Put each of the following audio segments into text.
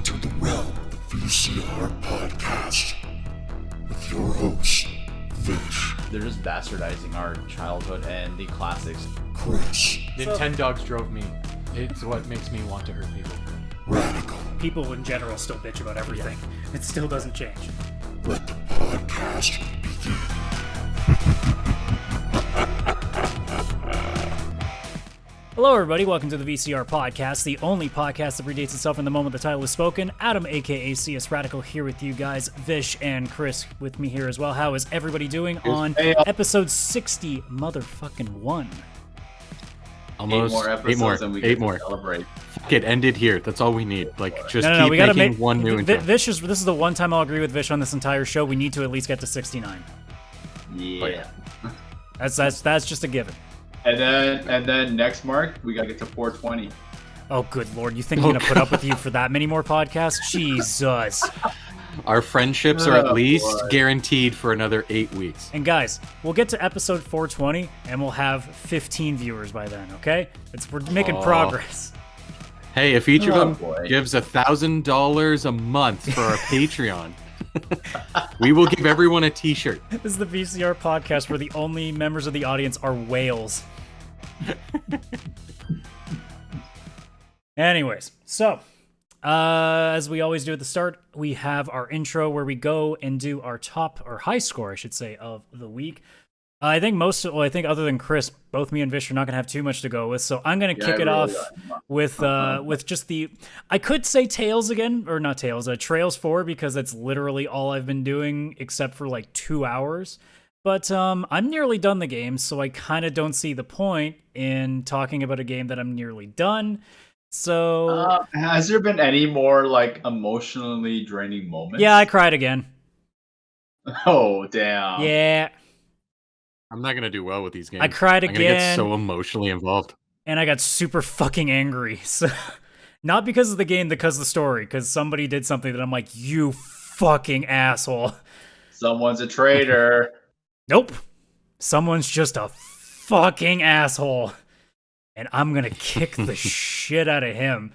enter the realm of the VCR Podcast with your host, Vish. They're just bastardizing our childhood and the classics. Chris. Nintendogs drove me. It's what makes me want to hurt people. Radical. People in general still bitch about everything. It still doesn't change. Let the podcast begin. Hello, everybody. Welcome to the VCR Podcast, the only podcast that predates itself in the moment the title is spoken. Adam, a.k.a. CS Radical, here with you guys. Vish and Chris with me here as well. How is everybody doing on episode 60 motherfucking 1? Almost 8 more episodes eight more. Celebrate. It ended here. That's all we need. Like, just No, keep we gotta making one new intro. Vish is, this is the one time I'll agree with Vish on this entire show. We need to at least get to 69. Yeah. That's just a given. And then next mark, we gotta get to 420. Oh, good lord. You think I'm going to put up with you for that many more podcasts? Jesus. Our friendships are at Oh, least boy. guaranteed for another 8 weeks. And guys, we'll get to episode 420, and we'll have 15 viewers by then, okay? We're making progress. Hey, if each of Oh, them boy. gives $1,000 a month for our Patreon, we will give everyone a t-shirt. This is the VCR podcast where the only members of the audience are whales. Anyways, so as we always do at the start, we have our intro where we go and do our top or high score, I should say, of the week. I think other than Chris, both me and Vish are not going to have too much to go with, so I'm going to kick it off with just I could say Trails 4, because that's literally all I've been doing except for like 2 hours. But I'm nearly done the game, so I kind of don't see the point in talking about a game that I'm nearly done. So Has there been any more like emotionally draining moments? yeah, I cried again. Oh damn. Yeah, I'm not going to do well with these games. I cried I'm going to get again. so emotionally involved. and I got super fucking angry. So not because of the game, because of the story, because somebody did something that I'm like, you fucking asshole. Someone's a traitor. Nope. Someone's just a fucking asshole. And I'm gonna kick the shit out of him.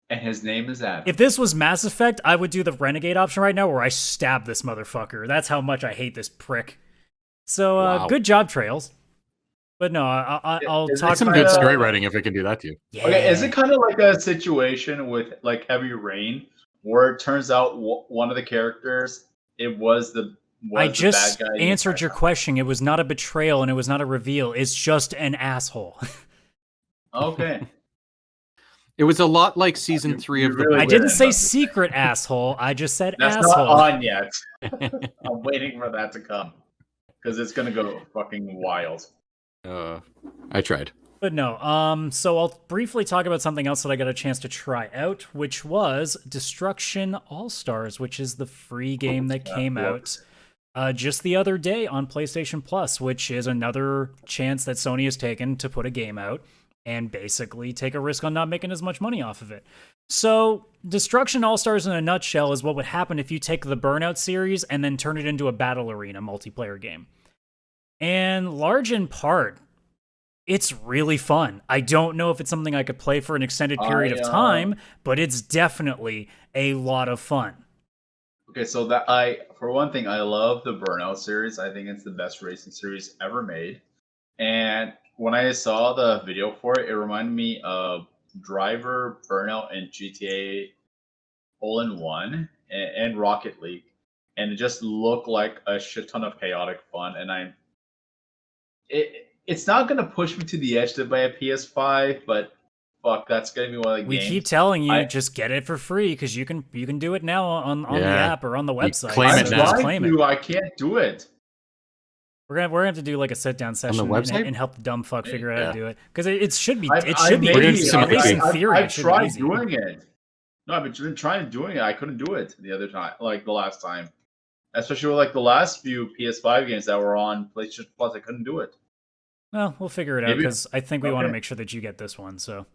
And his name is Adam. If this was Mass Effect, I would do the Renegade option right now where I stab this motherfucker. That's how much I hate this prick. So, Wow. good job, Trails. But no, I'll Is it talk Some about good kinda- story writing if it can do that to you. Yeah. Okay, is it kind of like a situation with like Heavy Rain where it turns out one of the characters I the just bad guy answered your question. It was not a betrayal and it was not a reveal. It's just an asshole. Okay. It was a lot like season 3 of you the really I Wait, didn't that's say not- secret asshole. I just said That's asshole. not on yet. I'm waiting for that to come. Because it's gonna go fucking wild. I tried. But no, so I'll briefly talk about something else that I got a chance to try out, which was Destruction All-Stars, which is the free game that came out just the other day on PlayStation Plus, which is another chance that Sony has taken to put a game out and basically take a risk on not making as much money off of it. So Destruction All-Stars in a nutshell is what would happen if you take the Burnout series and then turn it into a battle arena multiplayer game. And large in part, it's really fun. I don't know if it's something I could play for an extended period of time, but it's definitely a lot of fun. Okay, so for one thing, I love the Burnout series. I think it's the best racing series ever made. And when I saw the video for it, it reminded me of Driver, Burnout, and GTA All-in-One and Rocket League. And it just looked like a shit ton of chaotic fun. And it's not gonna push me to the edge to buy a PS5, but fuck, that's gonna be one of the We games. keep telling you, just get it for free because you can do it now on the Yeah. app or on the website. claim I it now. Just tried claim to, it. I can't do it. We're gonna have to do like a sit down session website? and help the dumb fuck figure out how to Yeah. do it because it should be I've it should be made easy. it. At least in I've- theory, I've it should tried be easy. doing it. No, I've been trying doing it. I couldn't do it the other time, like the last time. Especially with like the last few PS5 games that were on PlayStation Plus, I couldn't do it. Well, we'll figure it out Maybe- because I think we want to okay. make sure that you get this one. So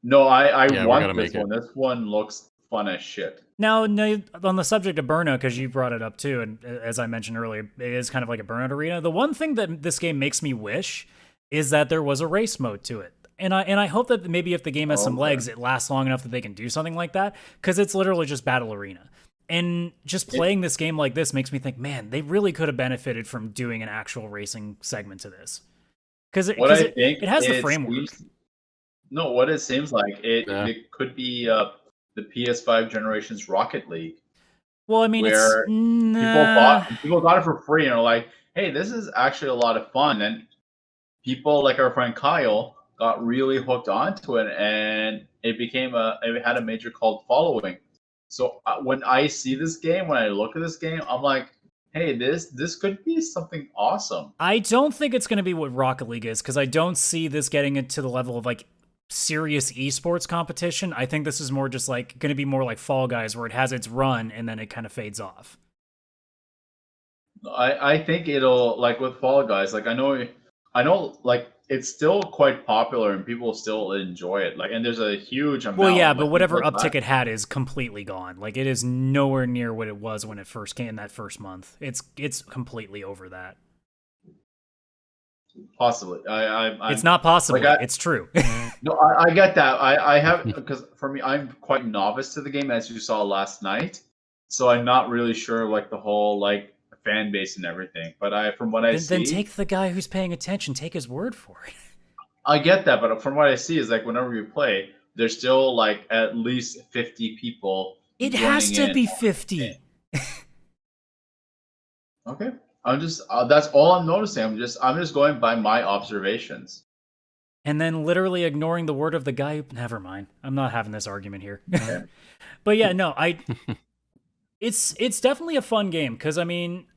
No, I Yeah, we want gotta this make it. one. This one looks fun as shit. now, no, on the subject of Burnout, because you brought it up too, and as I mentioned earlier, it is kind of like a Burnout arena. The one thing that this game makes me wish is that there was a race mode to it. I hope that maybe if the game has some Okay. legs, it lasts long enough that they can do something like that, because it's literally just battle arena. And just playing this game like this makes me think, man, they really could have benefited from doing an actual racing segment to this, because What I think it has the it framework. seems- no, what it seems like Yeah. it could be the PS5 generation's Rocket League, Well, I mean, where it's nah. people got it for free and are like, hey, this is actually a lot of fun, and people like our friend Kyle got really hooked onto it, and it had a major cult following. So when I see this game, when I look at this game, I'm like, hey, this could be something awesome. I don't think it's going to be what Rocket League is, because I don't see this getting it to the level of like serious esports competition. I think this is more just like going to be more like Fall Guys, where it has its run and then it kind of fades off. I think it'll, like with Fall Guys, like I know like it's still quite popular and people still enjoy it. Like, and there's a huge amount. Well, yeah, like, but whatever people uptick it had is completely gone. Like, it is nowhere near what it was when it first came that first month. It's completely over that. possibly. It's not possible. like, It's true. No, I get that. I have, because for me, I'm quite novice to the game, as you saw last night. So I'm not really sure like the whole like fan base and everything. But from what I see, then take the guy who's paying attention. Take his word for it. I get that. But from what I see is like whenever you play, there's still like at least 50 people. It has to joining be in. 50. Okay. I'm just that's all I'm noticing. I'm just going by my observations. And then literally ignoring the word of the guy who... Never mind. I'm not having this argument here. But yeah, no, it's definitely a fun game, because I mean,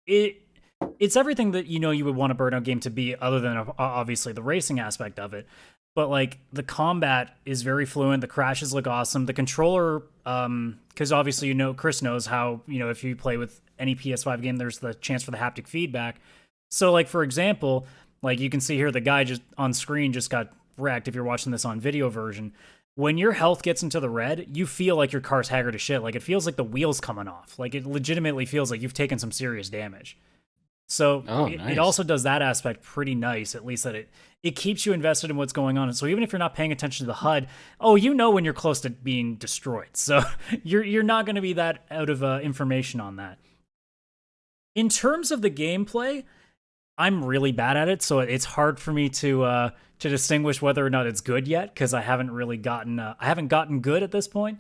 it's everything that you would want a Burnout game to be, other than obviously the racing aspect of it. But like the combat is very fluent, the crashes look awesome, the controller, because obviously Chris knows how if you play with any PS5 game, there's the chance for the haptic feedback. So like for example, like you can see here, the guy just on screen just got wrecked. If you're watching this on video version, when your health gets into the red, you feel like your car's haggard as shit. Like it feels like the wheels coming off. Like it legitimately feels like you've taken some serious damage. So nice. It also does that aspect pretty nice, at least that it keeps you invested in what's going on. And so even if you're not paying attention to the HUD, when you're close to being destroyed. So you're not going to be that out of information on that. In terms of the gameplay, I'm really bad at it, so it's hard for me to distinguish whether or not it's good yet, because I haven't really gotten good at this point.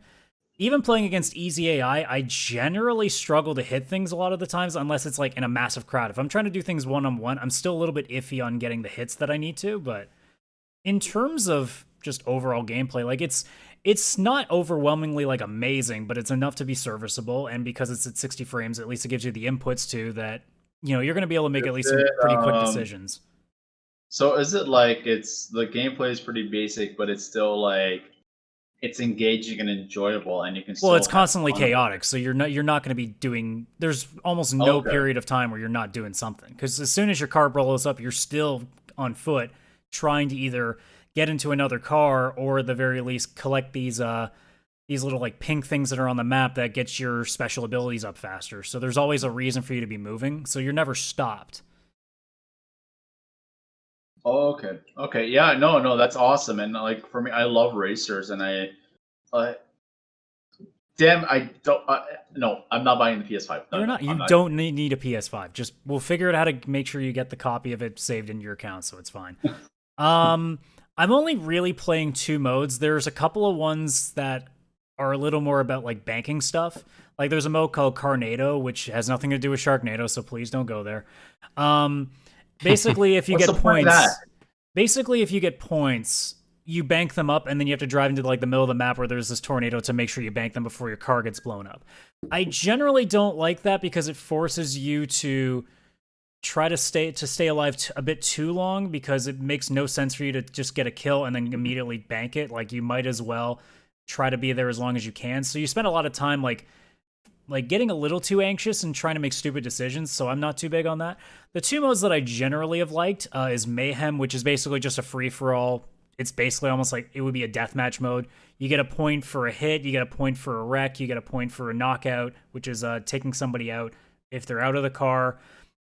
Even playing against easy AI, I generally struggle to hit things a lot of the times, unless it's like in a massive crowd. If I'm trying to do things one-on-one, I'm still a little bit iffy on getting the hits that I need to. But in terms of just overall gameplay, like it's not overwhelmingly like amazing, but it's enough to be serviceable. And because it's at 60 frames, at least it gives you the inputs to that. You're going to be able to make at least some pretty quick decisions. So is it like the gameplay is pretty basic, but it's still like it's engaging and enjoyable, and you can. Well, it's constantly chaotic, so you're not going to be doing. There's almost no period of time where you're not doing something, because as soon as your car blows up, you're still on foot trying to either get into another car or at the very least collect these little like pink things that are on the map that gets your special abilities up faster. So there's always a reason for you to be moving, so you're never stopped. Oh, okay, yeah, no, that's awesome. And like for me, I love racers, and I don't. No, I'm not buying the PS5. No, You're not. You I'm not. don't need a PS5. Just we'll figure out how to make sure you get the copy of it saved in your account, so it's fine. I'm only really playing 2 modes. There's a couple of ones that are a little more about like banking stuff. Like there's a mode called Carnado, which has nothing to do with Sharknado, so please don't go there. Basically, if you What's get the point of points, that? You bank them up, and then you have to drive into like the middle of the map where there's this tornado to make sure you bank them before your car gets blown up. I generally don't like that because it forces you to try to stay alive a bit too long, because it makes no sense for you to just get a kill and then immediately bank it. Like you might as well try to be there as long as you can. So you spend a lot of time like getting a little too anxious and trying to make stupid decisions, so I'm not too big on that. The 2 modes that I generally have liked is Mayhem, which is basically just a free-for-all. It's basically almost like it would be a deathmatch mode. You get a point for a hit, you get a point for a wreck, you get a point for a knockout, which is taking somebody out if they're out of the car.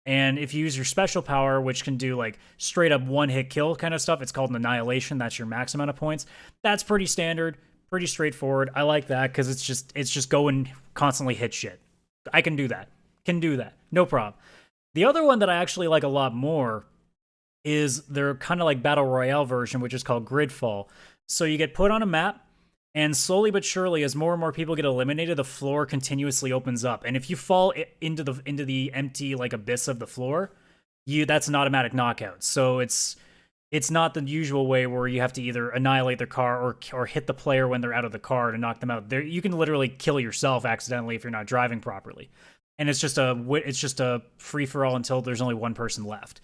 And if you use your special power, which can do like straight up one hit kill kind of stuff, it's called an annihilation. That's your max amount of points. That's pretty standard, pretty straightforward. I like that because it's just go and constantly hit shit. I can do that. No problem. The other one that I actually like a lot more is their kind of like battle royale version, which is called Gridfall. So you get put on a map, and slowly but surely, as more and more people get eliminated, the floor continuously opens up. And if you fall into the empty like abyss of the floor, that's an automatic knockout. So it's not the usual way where you have to either annihilate their car or hit the player when they're out of the car to knock them out. There, you can literally kill yourself accidentally if you're not driving properly. And it's just a free for all until there's only one person left.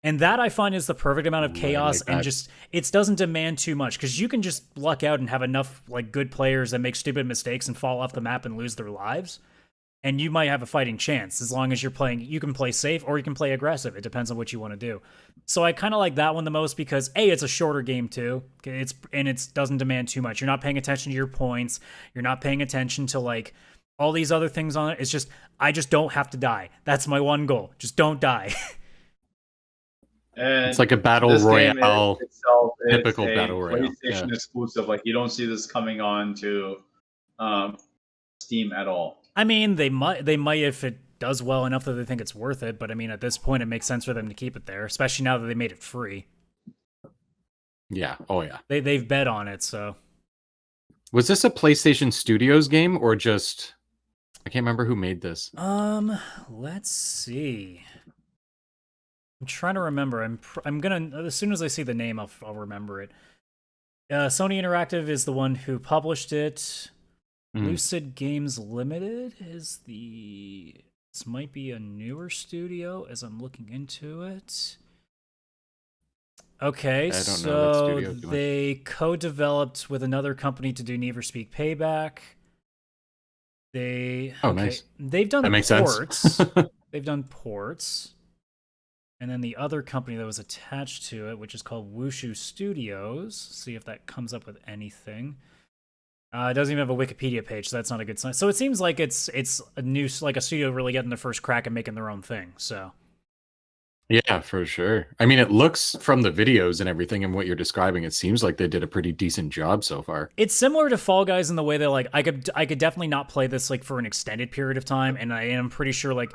And that I find is the perfect amount of chaos, and just it doesn't demand too much because you can just luck out and have enough like good players that make stupid mistakes and fall off the map and lose their lives, and you might have a fighting chance as long as you're playing. You can play safe or you can play aggressive. It depends on what you want to do. So I kind of like that one the most because it's a shorter game too. It doesn't demand too much. You're not paying attention to your points. You're not paying attention to like all these other things on it. It's just I just don't have to die. That's my one goal. Just don't die. And it's like a battle royale, typical a battle royale. PlayStation exclusive. Like you don't see this coming on to Steam at all. I mean, they might if it does well enough that they think it's worth it. But I mean, at this point, it makes sense for them to keep it there, especially now that they made it free. Yeah. Oh yeah. They've bet on it. So was this a PlayStation Studios game or just? I can't remember who made this. Let's see. I'm trying to remember. I'm gonna as soon as I see the name, I'll remember it. Sony Interactive is the one who published it. Lucid Games Limited is this might be a newer studio as I'm looking into it. Okay, so they co-developed with another company to do Need for Speed Payback. Nice. They've done ports. They've done ports. And then the other company that was attached to it, which is called Wushu Studios. See if that comes up with anything. It doesn't even have a Wikipedia page, so that's not a good sign. So it seems like it's a new, like a studio really getting their first crack at making their own thing. So yeah, for sure. I mean, it looks from the videos and everything and what you're describing, it seems like they did a pretty decent job so far. It's similar to Fall Guys in the way that like I could definitely not play this like for an extended period of time, and I am pretty sure like.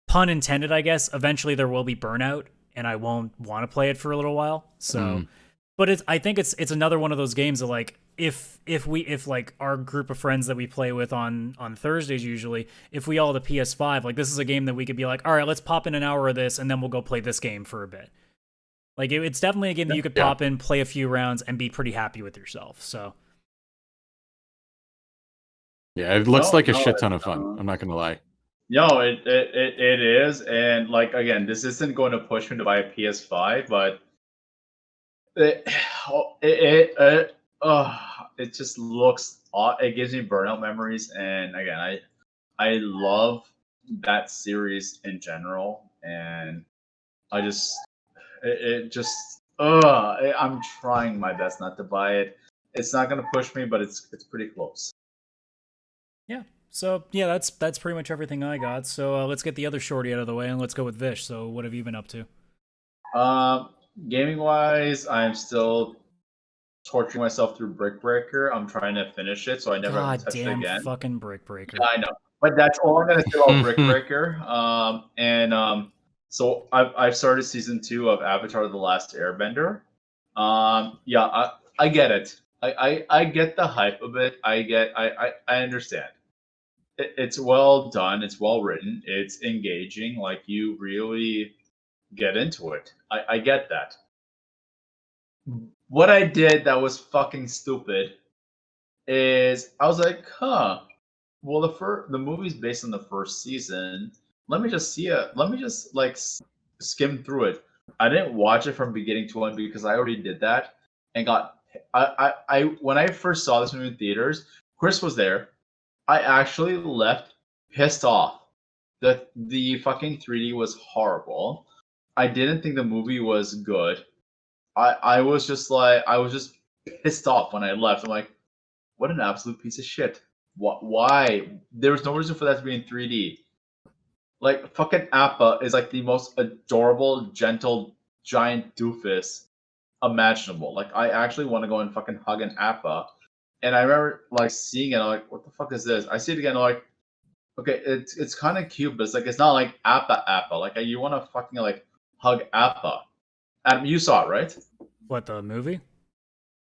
Pun intended, I guess. Eventually, there will be burnout, and I won't want to play it for a little while. So, but I think it's another one of those games that like if like our group of friends that we play with on Thursdays usually, if we all have the PS5, like this is a game that we could be like, all right, let's pop in an hour of this, and then we'll go play this game for a bit. Like it's definitely a game that you could pop in, play a few rounds, and be pretty happy with yourself. So. Yeah, it looks like a shit ton of fun. I'm not gonna lie. No, it is, and like again, this isn't going to push me to buy a PS5, but it just looks. It gives me burnout memories, and again, I love that series in general, and I just I'm trying my best not to buy it. It's not going to push me, but it's pretty close. Yeah. So, yeah, that's pretty much everything I got. So, let's get the other shorty out of the way, and let's go with Vish. So, what have you been up to? Gaming-wise, I'm still torturing myself through Brick Breaker. I'm trying to finish it, so I never touched it again. Goddamn fucking Brick Breaker. Yeah, I know. But that's all I'm going to say about Brick Breaker. So I've started Season 2 of Avatar The Last Airbender. Yeah, I get it. I get the hype of it. I understand. It's well done. It's well written. It's engaging. Like you really get into it. I get that. What I did that was fucking stupid is I was like, well, the movie's based on the first season. Let me just like skim through it. I didn't watch it from beginning to end because I already did that and I when I first saw this movie in theaters, Chris was there. I actually left pissed off. The fucking 3D was horrible. I didn't think the movie was good. I was just pissed off when I left. I'm like, what an absolute piece of shit. Why? There was no reason for that to be in 3D. Like fucking Appa is like the most adorable, gentle, giant doofus imaginable. Like I actually want to go and fucking hug an Appa. And I remember like seeing it, I'm like, what the fuck is this? I see it again, I'm like, okay, it's kind of cute, but it's like it's not like Appa. Like you want to fucking like hug Appa. Adam, you saw it, right? What, the movie?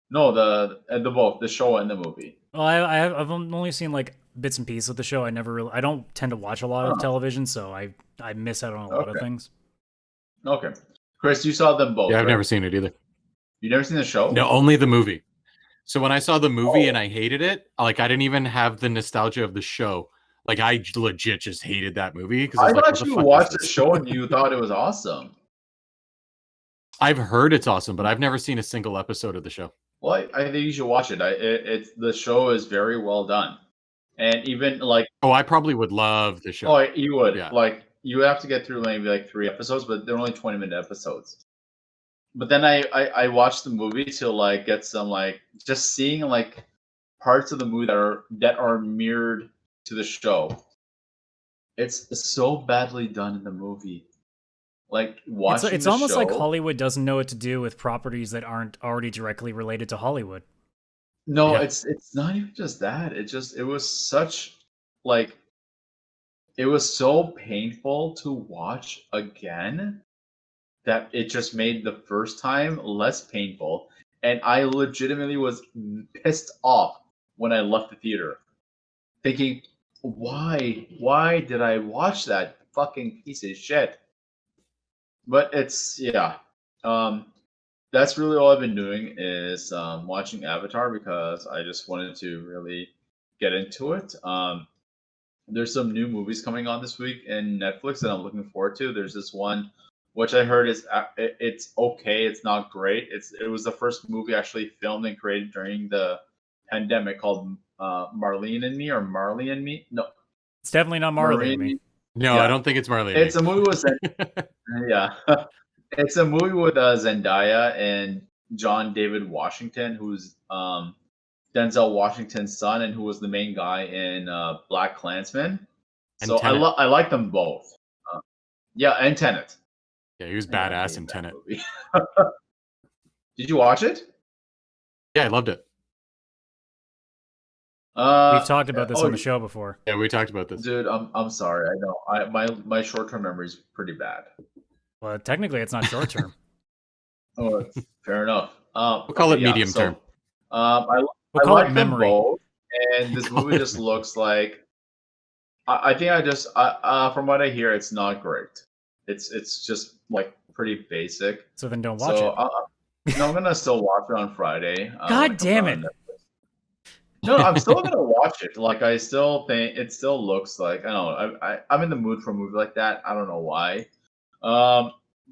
No, the both the show and the movie. Well, I've only seen like bits and pieces of the show. I don't tend to watch a lot of television, so I miss out on a lot of things. Okay, Chris, you saw them both. Yeah, I've right? never seen it either. You never seen the show? No, only the movie. So when I saw the movie and I hated it, like I didn't even have the nostalgia of the show. Like I legit just hated that movie because I was like, thought what the you fuck is watched the this? show and you thought it was awesome. I've heard it's awesome, but I've never seen a single episode of the show. Well, I think you should watch it. It's the show is very well done, and even like Oh, I probably would love the show. oh, you would Yeah. like you have to get through maybe like 3 episodes, but they're only 20-minute episodes. But then I watched the movie to like get some like just seeing like parts of the movie that are mirrored to the show. It's so badly done in the movie. Like watching It's the almost like show- Hollywood doesn't know what to do with properties that aren't already directly related to Hollywood. No, Yeah. it's not even just that. It was such like it was so painful to watch again that it just made the first time less painful. And I legitimately was pissed off when I left the theater, thinking, why did I watch that fucking piece of shit? But it's yeah. That's really all I've been doing is watching Avatar because I just wanted to really get into it. There's some new movies coming on this week in Netflix that I'm looking forward to. There's this one which I heard is it's okay. It's not great. It was the first movie actually filmed and created during the pandemic called Marlene and Me or Marley and Me. No, It's definitely not Marley and Me. No, Yeah. I don't think it's Marley. it's a movie with yeah, it's a movie with Zendaya and John David Washington, who's Denzel Washington's son and who was the main guy in Black Klansman. And So Tenet. I like them both. Yeah, and Tenet. Yeah, he was Man, I badass hate in that Tenet. movie. Did you watch it? Yeah, I loved it. We've talked about this oh, on the show before. Yeah, we talked about this. Dude, I'm sorry. I know. My short term memory is pretty bad. Well, technically, it's not short term. Oh, fair enough. We'll call it medium term. I We'll call like it them memory. both, and this Call movie it just looks like. I think from what I hear, it's not great. It's just like pretty basic. So then don't watch So it. no, I'm gonna still watch it on Friday. when God it comes damn out it. on Netflix. No, I'm still gonna watch it. Like I still think it still looks like I don't know. I'm in the mood for a movie like that. I don't know why.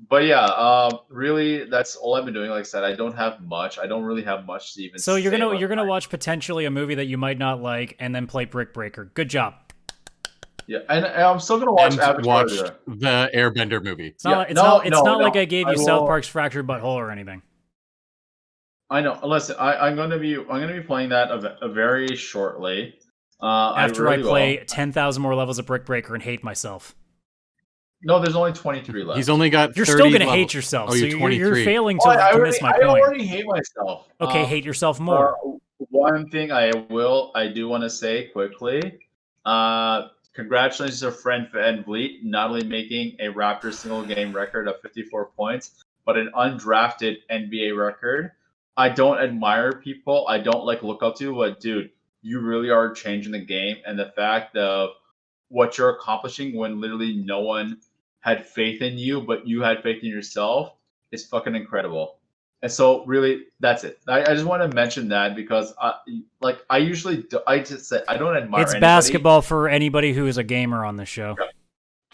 But yeah, really, that's all I've been doing. Like I said, I don't have much. I don't really have much to even. So you're say gonna about watch potentially a movie that you might not like, and then play Brick Breaker. Good job. Yeah, and I'm still gonna watch And Avatar. watched there. the Airbender movie. It's not. Yeah, like, it's no, not. It's no, not no. like I gave you I South will- Park's Fractured But Whole or anything. I know. Listen, I'm gonna be playing that very shortly. After I really play will. 10,000 more levels of Brick Breaker and hate myself. No, there's only 23 left. He's only got. You're 30 still gonna levels. hate yourself. Oh, so you're you're 23. failing Oh, to miss my I point. already hate myself. Okay, hate yourself more. One thing I do want to say quickly. Congratulations to friend Van Vliet, not only making a Raptors single game record of 54 points, but an undrafted NBA record. I don't admire people. I don't look up to, but dude, you really are changing the game. And the fact of what you're accomplishing when literally no one had faith in you, but you had faith in yourself is fucking incredible. And so really, that's it. I just want to mention that because I usually I just say I don't admire It's anybody. basketball for anybody who is a gamer on this show.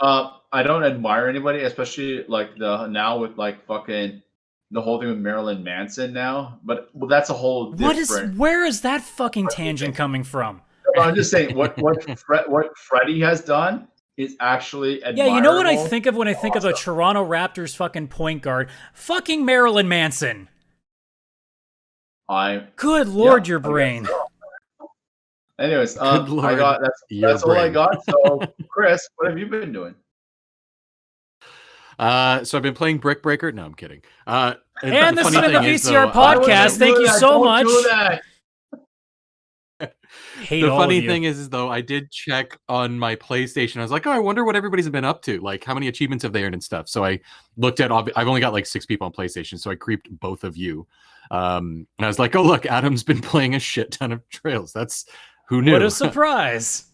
I don't admire anybody, especially like now with like fucking the whole thing with Marilyn Manson now. But that's a whole different. Where is that fucking tangent coming from? I'm just saying what Freddie has done is actually admirable. Yeah, you know what I think of when I think of a Toronto Raptors fucking point guard? Fucking Marilyn Manson. Good lord, your brain. Anyways, Good lord, I got that's all I brain. got. So, Chris, what have you been doing? So I've been playing Brick Breaker. No, I'm kidding. And this has funny been the thing is, VCR though, podcast. Thank you so Don't much. do that. Hate the all funny of you. thing is though, I did check on my PlayStation. I was like, oh, I wonder what everybody's been up to. Like, how many achievements have they earned and stuff. So I looked at. I've only got like 6 people on PlayStation, so I creeped both of you. And I was like, oh look, Adam's been playing a shit ton of Trails. That's who knew. What a surprise.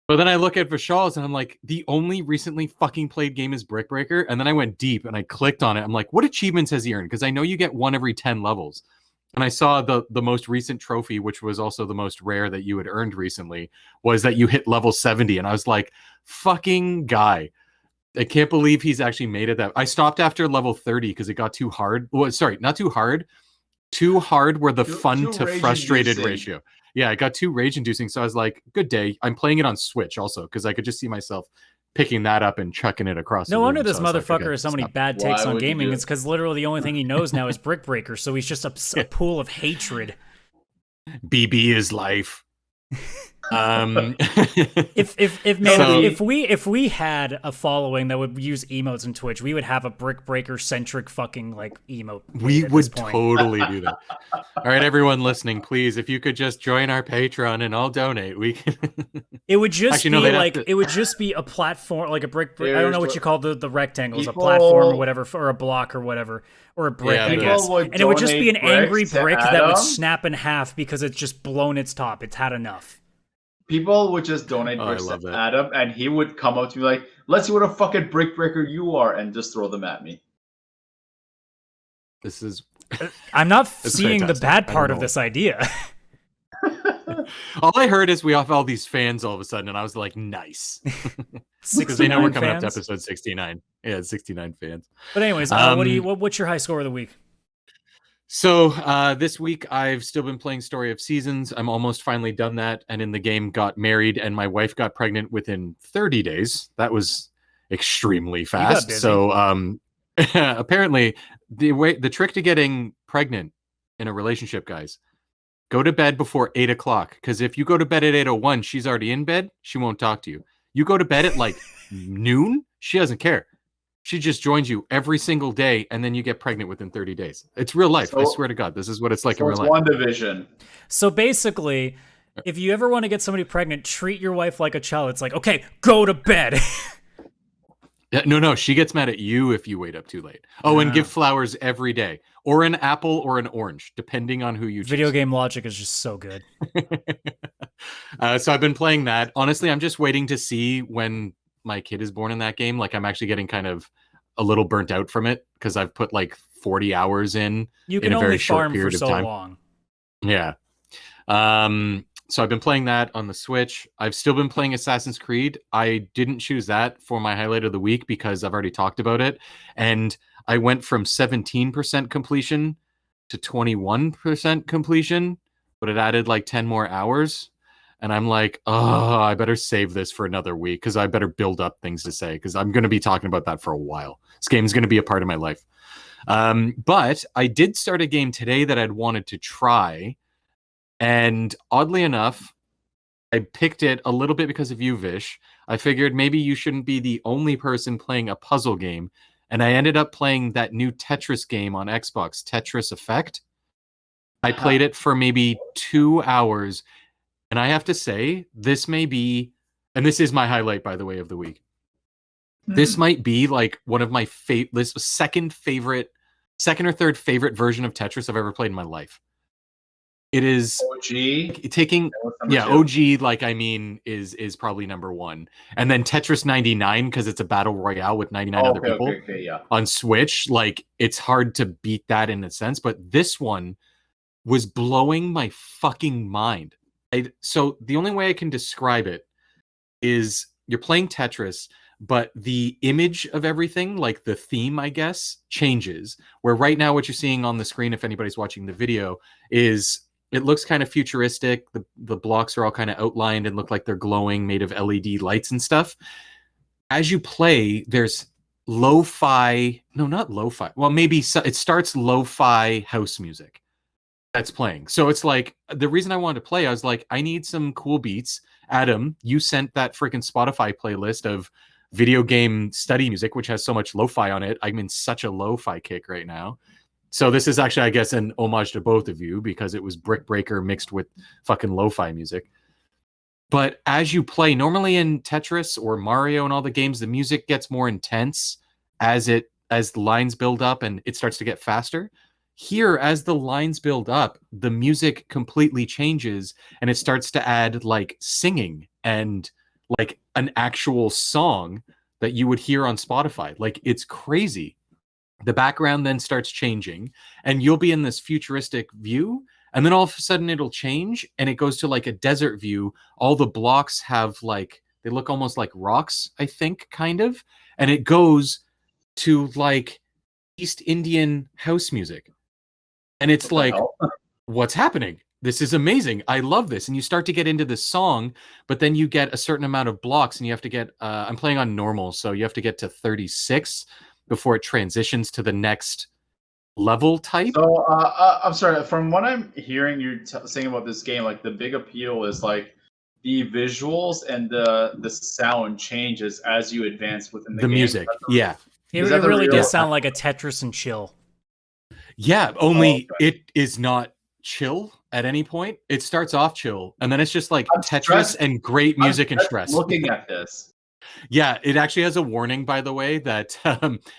But then I look at Vishal's and I'm like, the only recently fucking played game is Brick Breaker. And then I went deep and I clicked on it. I'm like, what achievements has he earned? Because I know you get 1 every 10 levels. And I saw the most recent trophy, which was also the most rare that you had earned recently, was that you hit level 70. And I was like, fucking guy. I can't believe he's actually made it that. I stopped after level 30 because it got too hard. Well, sorry, not too hard. Too hard were the fun to frustrated ratio. Yeah, it got too rage inducing. So I was like, good day. I'm playing it on Switch also because I could just see myself picking that up and chucking it across. No the wonder room. this So I was motherfucker like, okay, has so many stop. bad takes Why on would you gaming. do It's because literally the only thing he knows now is Brick Breaker. So he's just a pool of hatred. BB is life. If we had a following that would use emotes in Twitch, we would have a Brick Breaker centric fucking like emote. We at would this point. totally do that. All right, everyone listening, please, if you could just join our Patreon and I'll donate. We can. It would just Actually, no, be they'd have like to- it would just be a platform, like a brick. I don't Here's know what what- you call the rectangles, a People- platform or whatever, or a block or whatever, or a brick, Yeah, I but- guess. People would And it would just be an donate angry bricks to brick that would Adam. snap in half because it's just blown its top. It's had enough. People would just donate Oh, I bricks love to that. Adam, and he would come up to me like, "Let's see what a fucking brick breaker you are," and just throw them at me. This is I'm not It's seeing the fantastic. bad I don't part of know. this idea. all I heard is we have all these fans all of a sudden, and I was like, nice. Because they know we're 69 coming up to fans. episode 69. Yeah, 69 fans. But anyways, what's your high score of the week? So this week I've still been playing Story of Seasons. I'm almost finally done that, and in the game got married, and my wife got pregnant within 30 days. That was extremely fast. busy. So apparently the trick to getting pregnant in a relationship, guys, go to bed before 8 o'clock. Because if you go to bed at 8:01, she's already in bed. She won't talk to you. You go to bed at like noon, she doesn't care. She just joins you every single day, and then you get pregnant within 30 days. It's real life. I So- swear to God, this is what it's like So in it's real life. one division. So basically, if you ever want to get somebody pregnant, treat your wife like a child. It's like, okay, go to bed. Yeah, no, she gets mad at you if you wait up too late. Oh, and give flowers every day, or an apple or an orange, depending on who you choose. Video game logic is just so good. So I've been playing that. Honestly, I'm just waiting to see when my kid is born in that game. Like, I'm actually getting kind of a little burnt out from it because I've put like 40 hours in You a can very only short farm for period of so time. long. Yeah. So I've been playing that on the Switch. I've still been playing Assassin's Creed. I didn't choose that for my highlight of the week because I've already talked about it. And I went from 17% completion to 21% completion, but it added like 10 more hours. And I'm like, oh, I better save this for another week because I better build up things to say because I'm going to be talking about that for a while. This game is going to be a part of my life. But I did start a game today that I'd wanted to try. And oddly enough, I picked it a little bit because of you, Vish. I figured maybe you shouldn't be the only person playing a puzzle game. And I ended up playing that new Tetris game on Xbox, Tetris Effect. I played it for maybe 2 hours. And I have to say, this may be, and this is my highlight, by the way, of the week. This might be like one of my second or third favorite version of Tetris I've ever played in my life. It is OG. taking, That was number two. OG, like, I mean, is probably number one. And then Tetris 99, because it's a battle royale with 99 other people Yeah. on Switch. Like, it's hard to beat that in a sense, but this one was blowing my fucking mind. So the only way I can describe it is you're playing Tetris, but the image of everything, like the theme, I guess, changes. Where right now what you're seeing on the screen, if anybody's watching the video, is it looks kind of futuristic. The blocks are all kind of outlined and look like they're glowing, made of LED lights and stuff. As you play, there's lo-fi, no, not lo-fi. Well, maybe it starts lo-fi house music that's playing. So it's like, the reason I wanted to play, I was like, I need some cool beats. Adam, you sent that freaking Spotify playlist of video game study music, which has so much lo-fi on it. I'm in such a lo-fi kick right now. So this is actually, I guess, an homage to both of you because it was Brick Breaker mixed with fucking lo-fi music. But as you play, normally in Tetris or Mario and all the games, the music gets more intense as the lines build up and it starts to get faster. Here, as the lines build up, the music completely changes and it starts to add like singing and like an actual song that you would hear on Spotify. Like, it's crazy. The background then starts changing and you'll be in this futuristic view, and then all of a sudden it'll change and it goes to like a desert view. All the blocks have like, they look almost like rocks, I think, kind of. And it goes to like East Indian house music. And it's like, what's happening? This is amazing. I love this. And you start to get into the song, but then you get a certain amount of blocks and you have to get, I'm playing on normal, so you have to get to 36 before it transitions to the next level type. So I'm sorry. From what I'm hearing you saying about this game, like the big appeal is like the visuals and the sound changes as you advance within the game. Music. Yeah. It really does sound like a Tetris and chill. Yeah, only it is not chill at any point. It starts off chill, and then it's just like Tetris and great music and stress. Looking at this. Yeah, it actually has a warning, by the way, that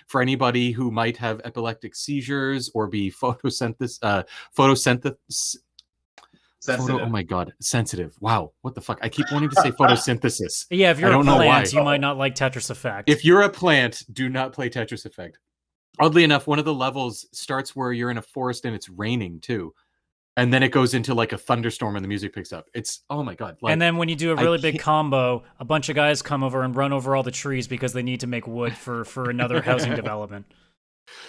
for anybody who might have epileptic seizures or be photosynthesis. Oh my god, sensitive. Wow, what the fuck? I keep wanting to say photosynthesis. Yeah, if you're a plant, you might not like Tetris Effect. If you're a plant, do not play Tetris Effect. Oddly enough, one of the levels starts where you're in a forest and it's raining too. And then it goes into like a thunderstorm and the music picks up. It's, oh my god. Like, and then when you do a really big combo, a bunch of guys come over and run over all the trees because they need to make wood for another housing development.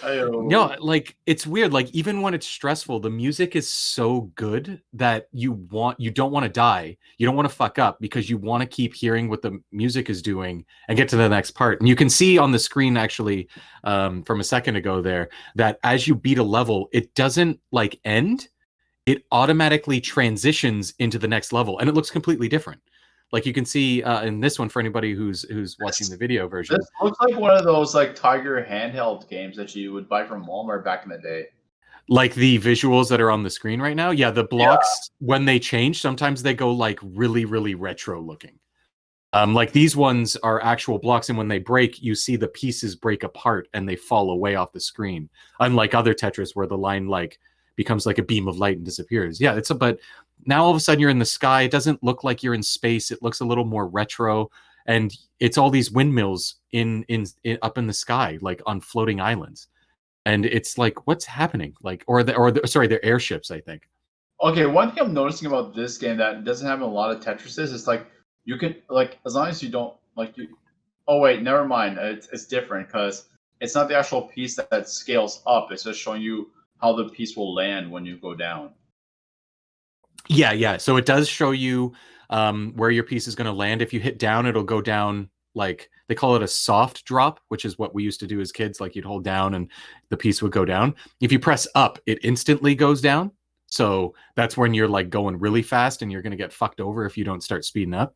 No, like, it's weird. Like, even when it's stressful, the music is so good that you don't want to die. You don't want to fuck up because you want to keep hearing what the music is doing and get to the next part. And you can see on the screen, actually, from a second ago there, that as you beat a level, it doesn't like end. It automatically transitions into the next level, and it looks completely different. Like you can see in this one, for anybody who's watching the video version. This looks like one of those like Tiger handheld games that you would buy from Walmart back in the day. Like the visuals that are on the screen right now. Yeah, the blocks, when they change, sometimes they go like really, really retro looking. Like these ones are actual blocks, and when they break, you see the pieces break apart and they fall away off the screen. Unlike other Tetris where the line like becomes like a beam of light and disappears. Yeah, but now all of a sudden you're in the sky. It doesn't look like you're in space. It looks a little more retro, and it's all these windmills in up in the sky, like on floating islands. And it's like, what's happening? Like, they're airships, I think. Okay, one thing I'm noticing about this game that doesn't have a lot of Tetris is like you can like, as long as you don't like you. Oh wait, never mind. It's different because it's not the actual piece that scales up. It's just showing you how the piece will land when you go down. Yeah. So it does show you where your piece is going to land. If you hit down, it'll go down, like they call it a soft drop, which is what we used to do as kids. Like you'd hold down and the piece would go down. If you press up, it instantly goes down. So that's when you're like going really fast and you're going to get fucked over if you don't start speeding up.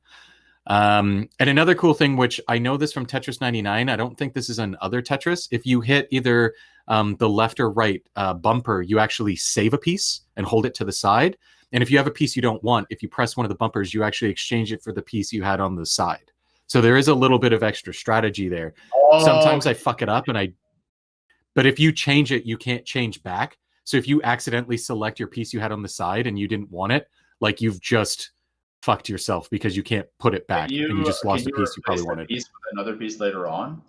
And another cool thing, which I know this from Tetris 99, I don't think this is on other Tetris. If you hit either the left or right bumper, you actually save a piece and hold it to the side. And if you have a piece you don't want, if you press one of the bumpers, you actually exchange it for the piece you had on the side. So there is a little bit of extra strategy there. Sometimes I fuck it up but if you change it, you can't change back. So if you accidentally select your piece you had on the side and you didn't want it, like you've just fucked yourself because you can't put it back and you just lost a piece you probably wanted. Piece with another piece later on?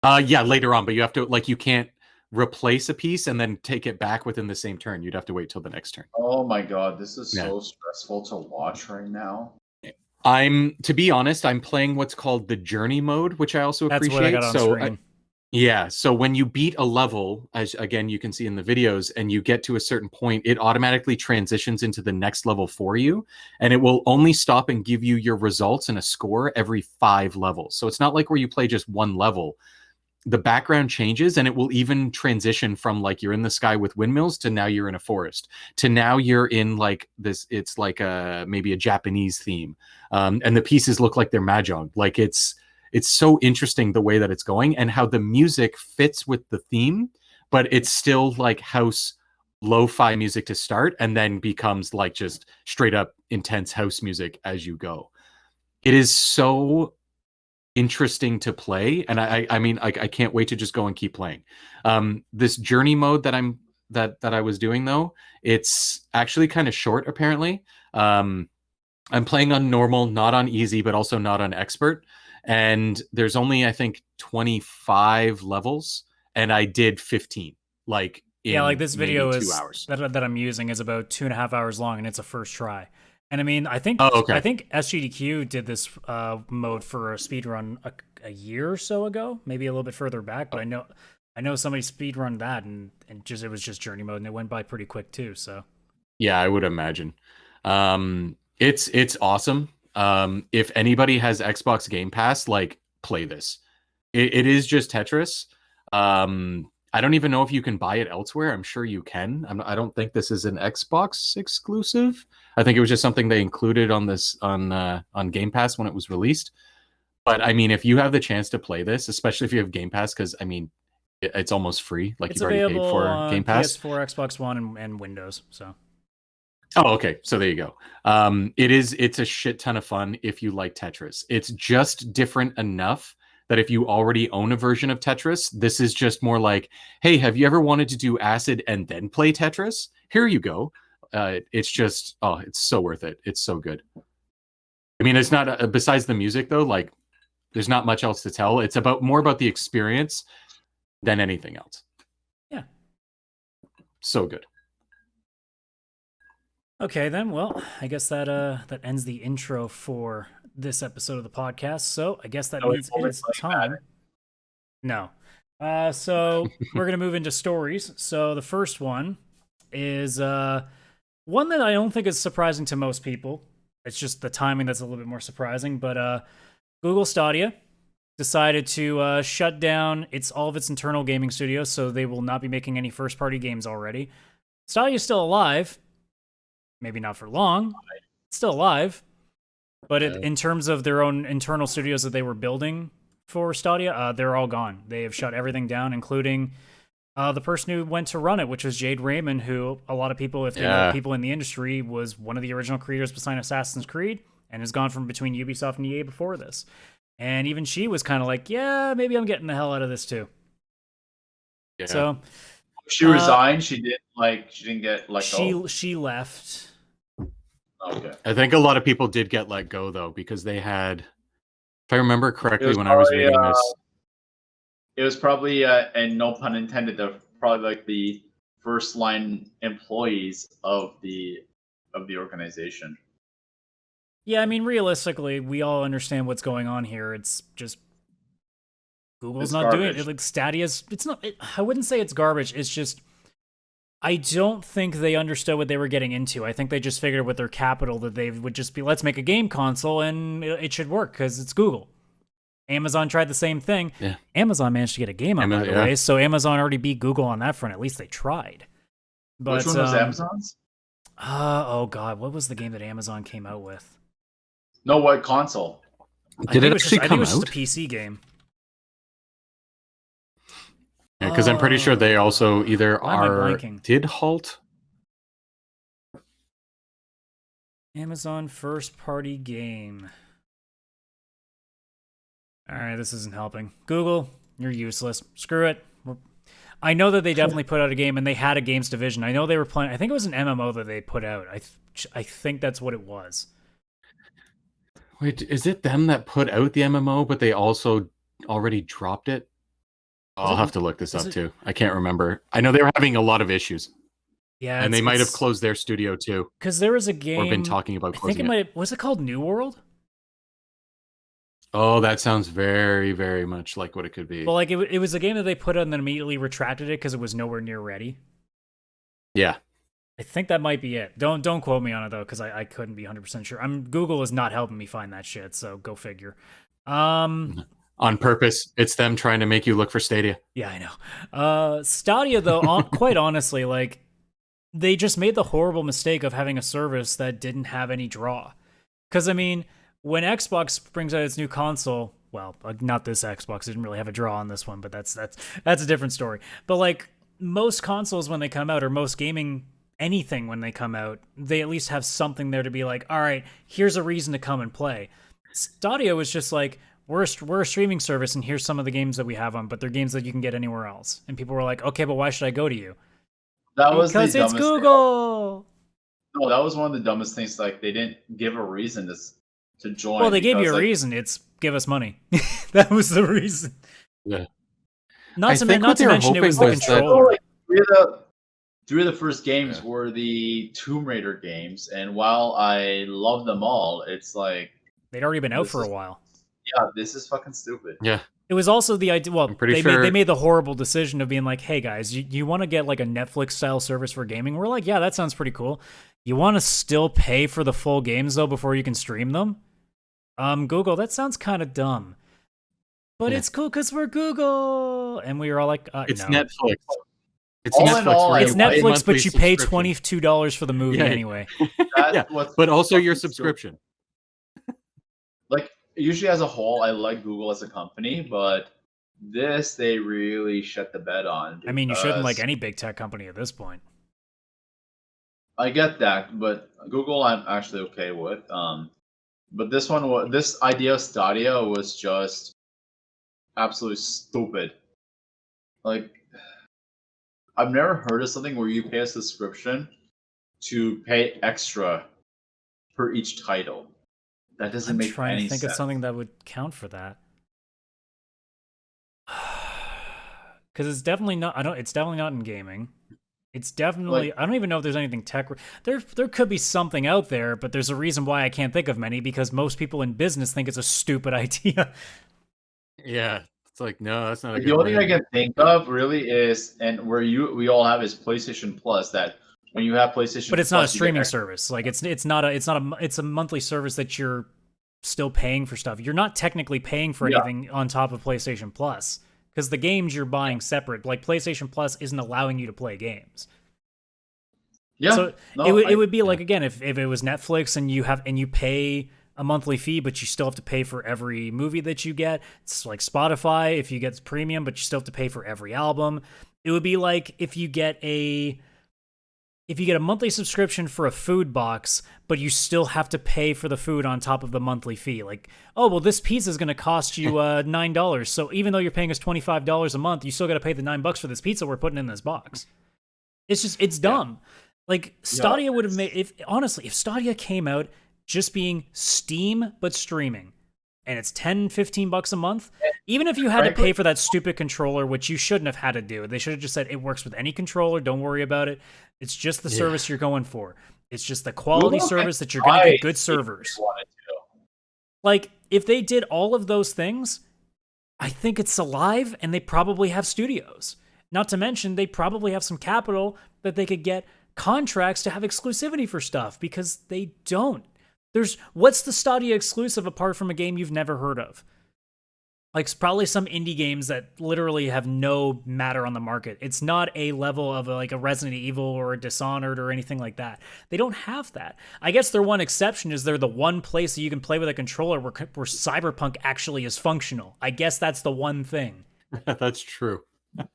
Yeah, later on, but you have to, like, you can't replace a piece and then take it back within the same turn. You'd have to wait till the next turn. Oh my god, this is so stressful to watch right now. To be honest, I'm playing what's called the journey mode, which I also appreciate. That's what I got on screen. Yeah, so when you beat a level, as again you can see in the videos, and you get to a certain point, it automatically transitions into the next level for you, and it will only stop and give you your results and a score every 5 levels. So it's not like where you play just one level. The background changes, and it will even transition from like you're in the sky with windmills to now you're in a forest to now you're in like this. It's like maybe a Japanese theme, and the pieces look like they're mahjong. Like it's so interesting the way that it's going and how the music fits with the theme, but it's still like house lo-fi music to start and then becomes like just straight up intense house music as you go. It is so interesting to play, and I mean I can't wait to just go and keep playing. This journey mode that I was doing though, it's actually kind of short apparently. I'm playing on normal, not on easy, but also not on expert, and there's only I think 25 levels, and I did 15 like in like this video maybe 2 is hours. that I'm using is about 2.5 hours long, and it's a first try. And I mean, I think okay. SGDQ did this mode for a speedrun a year or so ago, maybe a little bit further back. But I know somebody speedrun that, and it was just journey mode, and it went by pretty quick too. So yeah, I would imagine. It's awesome. If anybody has Xbox Game Pass, like play this. It is just Tetris. I don't even know if you can buy it elsewhere. I'm sure you can. I don't think this is an Xbox exclusive. I think it was just something they included on Game Pass when it was released. But I mean, if you have the chance to play this, especially if you have Game Pass, because I mean, it's almost free. Like it's you've already paid for Game Pass. PS4, Xbox One, and Windows. So. Oh, okay. So there you go. It's a shit ton of fun if you like Tetris. It's just different enough that if you already own a version of Tetris, this is just more like, hey, have you ever wanted to do acid and then play Tetris? Here you go. It's just, it's so worth it. It's so good. I mean, it's not, besides the music though, like there's not much else to tell. It's more about the experience than anything else. Yeah. So good. Okay, then. Well, I guess that ends the intro for this episode of the podcast. So I guess that means it is time. No. So we're going to move into stories. So the first one is one that I don't think is surprising to most people. It's just the timing that's a little bit more surprising. But Google Stadia decided to shut down all of its internal gaming studios, so they will not be making any first-party games already. Stadia is still alive. Maybe not for long. It's still alive. But in terms of their own internal studios that they were building for Stadia, they're all gone. They have shut everything down, including the person who went to run it, which was Jade Raymond, who a lot of people, if they know people in the industry, was one of the original creators behind Assassin's Creed and has gone from between Ubisoft and EA before this. And even she was kind of like, yeah, maybe I'm getting the hell out of this too. Yeah. So she resigned. She didn't get let go. She left. Okay. I think a lot of people did get let go though, because they had, if I remember correctly, when I was reading this, it was probably, and no pun intended, probably like the first line employees of the organization. Yeah, I mean, realistically, we all understand what's going on here. It's just Google's not doing it. Like Stadia's, it's not. I wouldn't say it's garbage. It's just I don't think they understood what they were getting into. I think they just figured with their capital that they would just be, let's make a game console and it should work because it's Google. Amazon tried the same thing. Yeah. Amazon managed to get a game out, by the way, so Amazon already beat Google on that front. At least they tried. But, which one was Amazon's? Oh, God. What was the game that Amazon came out with? No, what console? Did it actually come out? I think it was just a PC game. Yeah, because I'm pretty sure they also either did halt. Amazon first party game. All right, this isn't helping. Google, you're useless. Screw it. I know that they definitely put out a game, and they had a games division. I know they were playing. I think it was an MMO that they put out. I think that's what it was. Wait, is it them that put out the MMO, but they also already dropped it? I'll have to look this up too. I can't remember. I know they were having a lot of issues. Yeah, and they might have closed their studio too. Because there was a game. Or been talking about closing it. Was it called New World? Oh, that sounds very, very much like what it could be. Well, like it was a game that they put out and then immediately retracted it because it was nowhere near ready. Yeah. I think that might be it. Don't quote me on it though, because I couldn't be 100% sure. Google is not helping me find that shit, so go figure. On purpose, it's them trying to make you look for Stadia. Yeah, I know. Stadia, though, quite honestly, like they just made the horrible mistake of having a service that didn't have any draw. Because I mean, when Xbox brings out its new console, well, not this Xbox didn't really have a draw on this one, but that's a different story. But like most consoles when they come out, or most gaming anything when they come out, they at least have something there to be like, all right, here's a reason to come and play. Stadia was just like, we're a streaming service, and here's some of the games that we have on, but they're games that you can get anywhere else. And people were like, okay, but why should I go to you? Because it's Google. No, that was one of the dumbest things. Like, they didn't give a reason to join. Well, they gave you a reason. It's give us money. That was the reason. Yeah. Not to mention it was the controller. Like, three of the first games were the Tomb Raider games, and while I love them all, it's like they'd already been out for a while. Yeah, this is fucking stupid. Yeah. It was also the idea. Well, they made the horrible decision of being like, "Hey guys, you want to get like a Netflix style service for gaming?" We're like, "Yeah, that sounds pretty cool." You want to still pay for the full games though before you can stream them? Google, that sounds kind of dumb. But it's cool because we're Google, and we were all like, "It's no. Netflix." It's Netflix, but you pay $22 for the movie anyway. But also your subscription. Like, usually as a whole, I like Google as a company, but this they really shut the bed on. I mean, you shouldn't like any big tech company at this point. I get that, but Google I'm actually okay with. But this idea of Stadia was just absolutely stupid. Like, I've never heard of something where you pay a subscription to pay extra per each title. That doesn't make any sense. I'm trying to think of something that would count for that. Because it's definitely not. It's definitely not in gaming. It's definitely. I don't even know if there's anything tech. There could be something out there, but there's a reason why I can't think of many. Because most people in business think it's a stupid idea. Yeah. It's like, no, that's not a good The only thing I can think of really is, and where we all have is PlayStation Plus. That when you have PlayStation, but it's not a streaming service. Like it's a monthly service that you're still paying for stuff. You're not technically paying for anything on top of PlayStation Plus because the games you're buying separate. Like PlayStation Plus isn't allowing you to play games. Yeah, so it would be like, again, if it was Netflix and you pay a monthly fee, but you still have to pay for every movie that you get. It's like Spotify if you get premium, but you still have to pay for every album. It would be like if you get a monthly subscription for a food box, but you still have to pay for the food on top of the monthly fee. Like, oh, well, this pizza is going to cost you $9. So even though you're paying us $25 a month, you still got to pay the $9 for this pizza we're putting in this box. It's dumb. Like, Stadia would have made, if Stadia came out just being Steam but streaming, and it's $10-15 a month, even if you had to pay for that stupid controller, which you shouldn't have had to do. They should have just said it works with any controller, don't worry about it. It's just the service you're going for. It's just the quality service that you're going to get good servers. Like, if they did all of those things, I think it's alive, and they probably have studios. Not to mention, they probably have some capital that they could get contracts to have exclusivity for stuff, because they don't. What's the Stadia exclusive apart from a game you've never heard of? Like, probably some indie games that literally have no matter on the market. It's not a level of a Resident Evil or a Dishonored or anything like that. They don't have that. I guess their one exception is they're the one place that you can play with a controller where Cyberpunk actually is functional. I guess that's the one thing. That's true.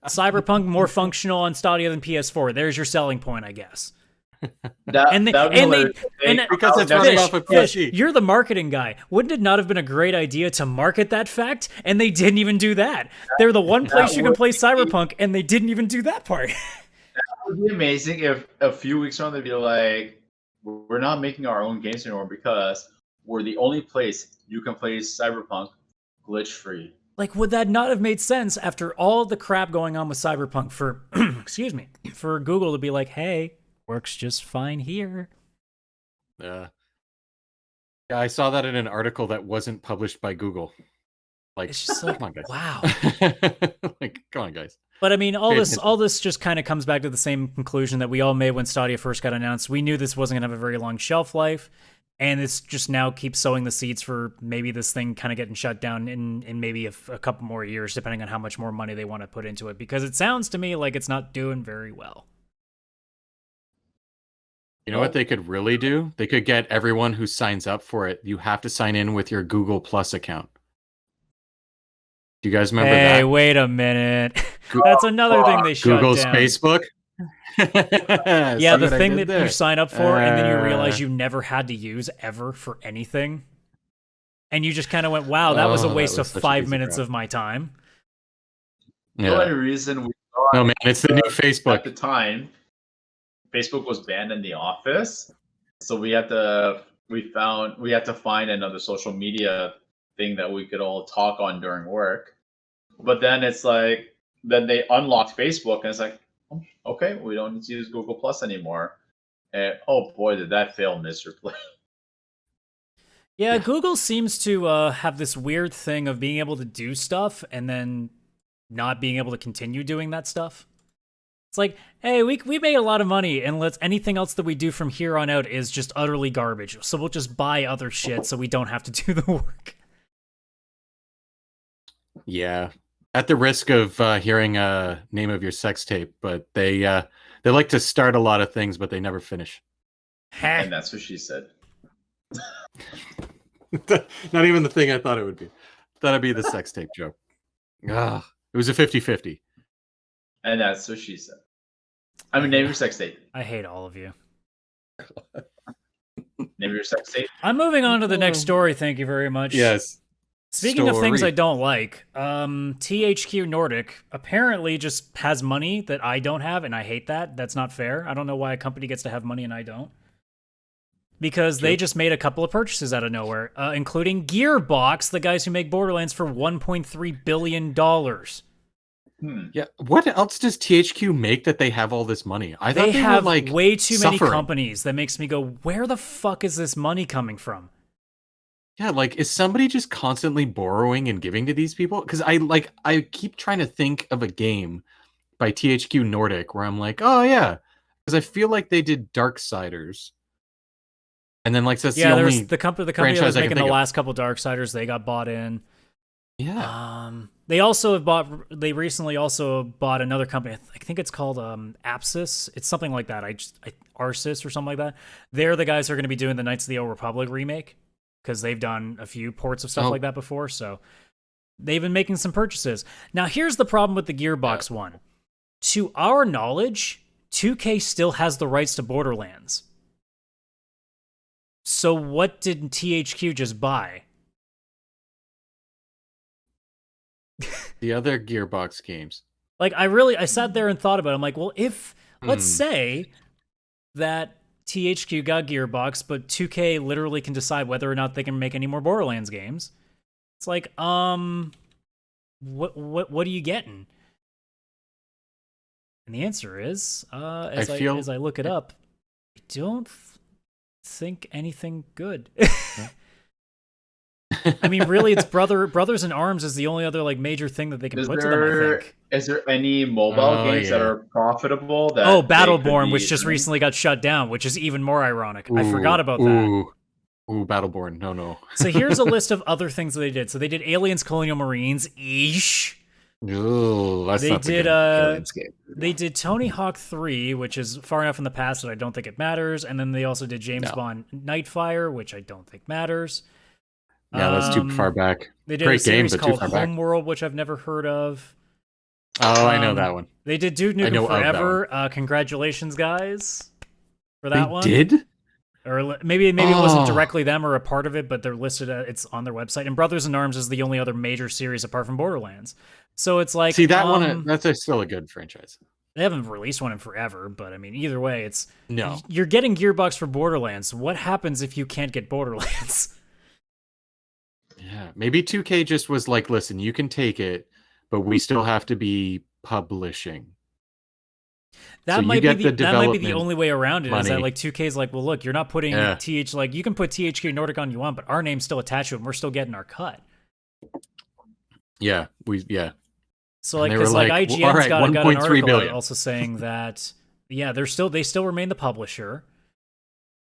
Cyberpunk more functional on Stadia than PS4. There's your selling point, I guess. Because it's running off a PC. You're the marketing guy. Wouldn't it not have been a great idea to market that fact? And they didn't even do that. They're the one place you can play Cyberpunk, and they didn't even do that part. That would be amazing if a few weeks on they'd be like, we're not making our own games anymore because we're the only place you can play Cyberpunk glitch-free. Like, would that not have made sense after all the crap going on with Cyberpunk for, for Google to be like, hey, works just fine here. Yeah, I saw that in an article that wasn't published by Google. Like, it's just like, come on, guys. Wow. Like, come on, guys. But I mean, all this just kind of comes back to the same conclusion that we all made when Stadia first got announced. We knew this wasn't going to have a very long shelf life, and it's just now keeps sowing the seeds for maybe this thing kind of getting shut down in maybe a couple more years, depending on how much more money they want to put into it, because it sounds to me like it's not doing very well. You know what they could really do? They could get everyone who signs up for it. You have to sign in with your Google Plus account. Do you guys remember Hey, that? wait a minute. That's another thing they shut Google's down. Facebook. Yeah, the thing that you sign up for and then you realize Uh, you never had to use ever for anything. And you just kind of went, wow, that was a waste of such a 5 piece of minutes crap. of my time. The only Yeah. reason we No, man, it's the new at Facebook. the time, Facebook was banned in the office, so we had to find another social media thing that we could all talk on during work. But then it's like then they unlocked Facebook and it's like, oh, okay, we don't need to use Google Plus anymore. And oh boy, did that fail miserably. Yeah, Google seems to have this weird thing of being able to do stuff and then not being able to continue doing that stuff. It's like, hey, we made a lot of money, and anything else that we do from here on out is just utterly garbage. So we'll just buy other shit so we don't have to do the work. Yeah. At the risk of hearing a name of your sex tape, but they like to start a lot of things, but they never finish. And that's what she said. Not even the thing I thought it would be. Thought it'd be the sex tape joke. It was a 50-50. And that's what she said. I mean, name your sex tape. I hate all of you. Name your sex tape. I'm moving on to the next story. Thank you very much. Yes. Speaking of things Story. I don't like, THQ Nordic apparently just has money that I don't have, and I hate that. That's not fair. I don't know why a company gets to have money and I don't. Because they just made a couple of purchases out of nowhere, including Gearbox, the guys who make Borderlands, for $1.3 billion. Yeah. What else does THQ make that they have all this money? I thought They they have were, like, way too many suffering. companies that makes me go, where the fuck is this money coming from? Yeah, like, is somebody just constantly borrowing and giving to these people? Because I keep trying to think of a game by THQ Nordic where I'm like, oh yeah, because I feel like they did Darksiders, and then like that's Yeah, the there's only the company that franchise was I can making the think of. last couple Darksiders. They got bought in. Yeah. They also have bought. They recently also bought another company. I think it's called Apsis. It's something like that. Arsis or something like that. They're the guys who are going to be doing the Knights of the Old Republic remake because they've done a few ports of stuff like that before. So they've been making some purchases. Now here's the problem with the Gearbox one. To our knowledge, 2K still has the rights to Borderlands. So what did THQ just buy? The other Gearbox games. Like, I sat there and thought about it. I'm like, well, if, let's say that THQ got Gearbox, but 2K literally can decide whether or not they can make any more Borderlands games. It's like, what are you getting? And the answer is, as I look it up, I don't think anything good. I mean, really, it's Brothers in Arms is the only other like major thing that they can put to them, I think. Is there any mobile games that are profitable? That Battleborn, which just recently got shut down, which is even more ironic. I forgot about that. Ooh, Battleborn. No. So here's a list of other things that they did. So they did Aliens Colonial Marines. Eesh. Ooh, that's not They did Aliens game. they did Tony Hawk 3, which is far enough in the past that I don't think it matters. And then they also did James Bond Nightfire, which I don't think matters. Yeah, that's too far back. They did Great a series game, but called too far back. Homeworld, which I've never heard of. Oh, I know that one. They did Duke I know Nukem of that Forever. Congratulations, guys, for that one. They did? Or maybe it wasn't directly them or a part of it, but they're listed. It's on their website. And Brothers in Arms is the only other major series apart from Borderlands. So it's like, see that one. That's still a good franchise. They haven't released one in forever, but I mean, either way, No. You're getting Gearbox for Borderlands. What happens if you can't get Borderlands? Yeah, maybe 2K just was like, listen, you can take it, but we still have to be publishing. That might be the development only way around it. money. Is that like 2K's like, well, look, you're not putting like you can put THQ Nordic on you want, but our name's still attached to it, and we're still getting our cut. Yeah, So like, And they because were like like, IGN's all right, got an 1.3 article billion. also saying that they still remain the publisher.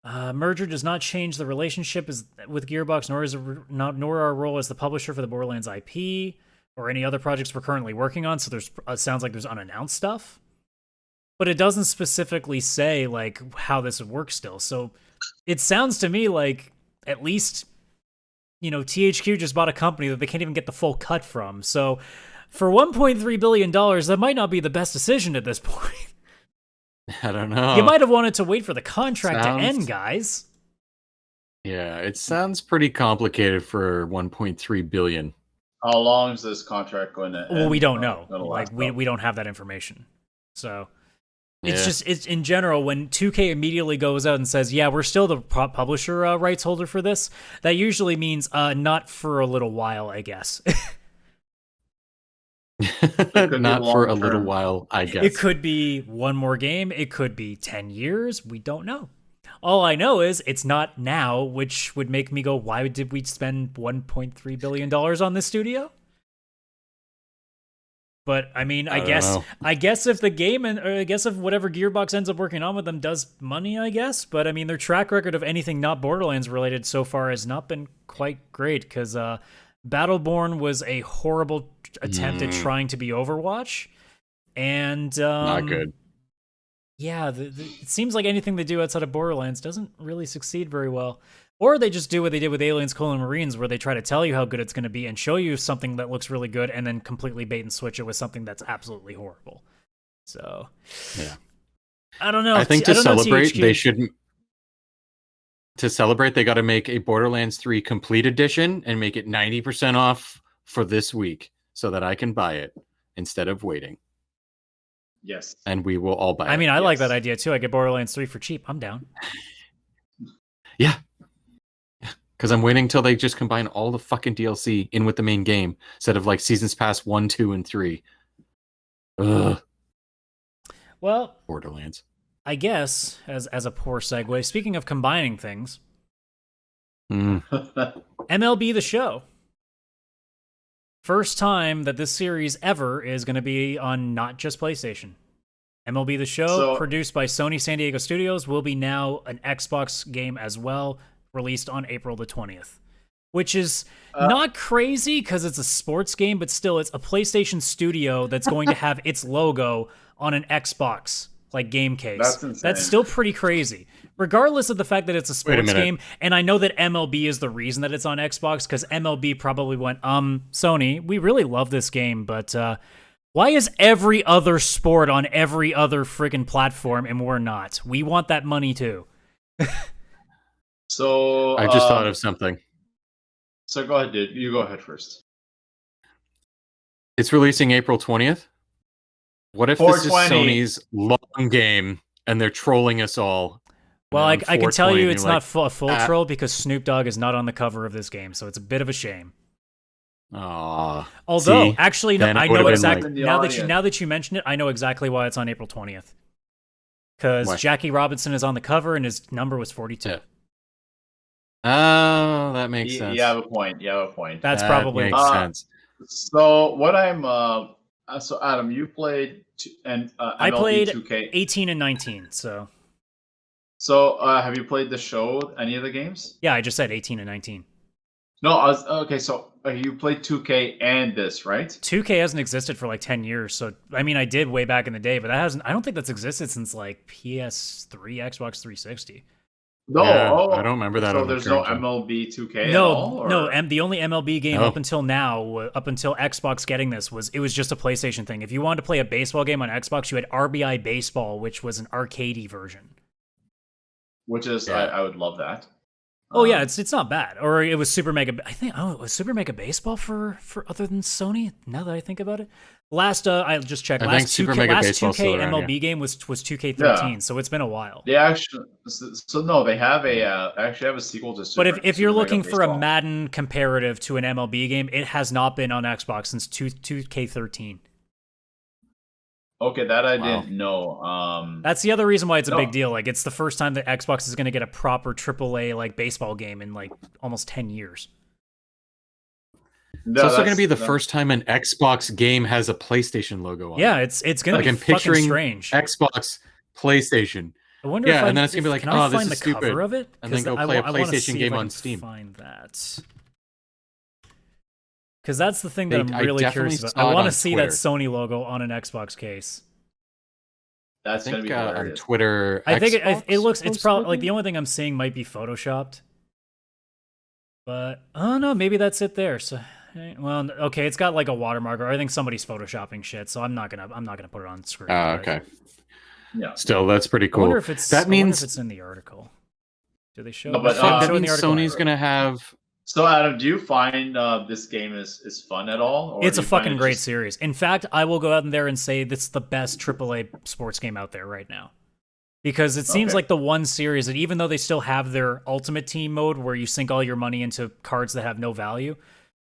Merger does not change the relationship with Gearbox, nor our role as the publisher for the Borderlands IP or any other projects we're currently working on. So there's sounds like there's unannounced stuff, but it doesn't specifically say like how this would work still. So it sounds to me like at least THQ just bought a company that they can't even get the full cut from. So for $1.3 billion, that might not be the best decision at this point. I don't know. You might have wanted to wait for the contract to end, guys. Yeah, it sounds pretty complicated for 1.3 billion. How long is this contract going to end? Well, we don't know. Like we don't have that information. So it's in general, when 2K immediately goes out and says, yeah, we're still the publisher rights holder for this, that usually means not for a little while, I guess. Not for a little while, I guess. It could be one more game. It could be 10 years. We don't know. All I know is it's not now, which would make me go, why did we spend $1.3 billion on this studio? But I mean, I guess if the game or I guess if whatever Gearbox ends up working on with them does money, I guess. But I mean, their track record of anything not Borderlands related so far has not been quite great, because Battleborn was a horrible attempt at trying to be Overwatch, and not good. Yeah, it seems like anything they do outside of Borderlands doesn't really succeed very well. Or they just do what they did with Aliens: Marines, where they try to tell you how good it's going to be and show you something that looks really good, and then completely bait and switch it with something that's absolutely horrible. So, yeah, I don't know. I think to celebrate, they shouldn't. To celebrate, they got to make a Borderlands 3 Complete Edition and make it 90% off for this week, so that I can buy it instead of waiting. Yes. And we will all buy it. I mean, I like that idea too. I get Borderlands 3 for cheap. I'm down. Yeah. Because I'm waiting until they just combine all the fucking DLC in with the main game instead of like Seasons Pass 1, 2, and 3. Ugh. Well, Borderlands. I guess, as a poor segue, speaking of combining things, MLB The Show. First time that this series ever is going to be on not just PlayStation. MLB The Show, produced by Sony San Diego Studios, will be now an Xbox game as well, released on April the 20th. Which is not crazy because it's a sports game, but still, it's a PlayStation studio that's going to have its logo on an Xbox game case. That's insane. That's still pretty crazy. Regardless of the fact that it's a sports game, and I know that MLB is the reason that it's on Xbox, because MLB probably went, Sony, we really love this game, but why is every other sport on every other friggin' platform and we're not? We want that money too. So I just thought of something. So go ahead, dude. You go ahead first. It's releasing April 20th. What if this is Sony's long game and they're trolling us all? Well, I can tell you it's not a full troll, because Snoop Dogg is not on the cover of this game, so it's a bit of a shame. Although, actually, no, I know exactly. Now that you mention it, I know exactly why it's on April 20th. Because Jackie Robinson is on the cover and his number was 42. Yeah. Oh, that makes sense. You have a point. That's probably makes sense. So what I'm so Adam, you played I played 2K. 18 and 19. So have you played the show? Any of the games? Yeah, I just said 18 and 19. No, okay. So you played 2K and this, right? 2K hasn't existed for like 10 years. So I mean, I did way back in the day, but that hasn't. I don't think that's existed since like PS3, Xbox 360. No, I don't remember that. So there's no MLB 2K. No, the only MLB game up until now, up until Xbox getting this, was just a PlayStation thing. If you wanted to play a baseball game on Xbox, you had RBI Baseball, which was an arcadey version. Which is, I would love that. Oh yeah, it's not bad. Or it was Super Mega. I think it was Super Mega Baseball for other than Sony. Now that I think about it, I just checked. Last 2K MLB game was 2K13. So it's been a while. They actually, they have actually have a sequel to Super. But if you're looking for a Madden comparative to an MLB game, it has not been on Xbox since 2K13. Okay, that I didn't know. That's the other reason why it's a big deal. Like, it's the first time that Xbox is going to get a proper AAA baseball game in almost 10 years. No, it's also going to be the first time an Xbox game has a PlayStation logo on it. Yeah, it's going to be fucking strange. Xbox, PlayStation. I wonder and then it's going to be like, oh, this is stupid. Cover of it? And then go play a PlayStation game on Steam. Find that. Because that's the thing that I'm really curious about. I want to see that Sony logo on an Xbox case. That's going to be on Twitter. I think it looks. It's probably the only thing I'm seeing might be photoshopped. But oh no, maybe that's it there. So well, okay, it's got like a watermark, or I think somebody's photoshopping shit. So I'm not gonna put it on screen. Okay. Yeah. Still, that's pretty cool. I wonder if it's. That means I wonder if it's in the article. Do they show? No, but, that show in means the article? Sony's gonna have. So, Adam, do you find this game is fun at all? Or It's do a you find fucking it great just- series. In fact, I will go out in there and say that's the best AAA sports game out there right now. Because it seems Okay. like the one series that even though they still have their Ultimate Team mode where you sink all your money into cards that have no value,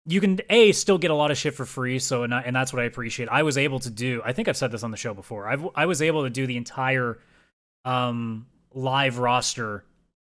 you can still get a lot of shit for free. So and that's what I appreciate. I was able to do. I think I've said this on the show before. I was able to do the entire live roster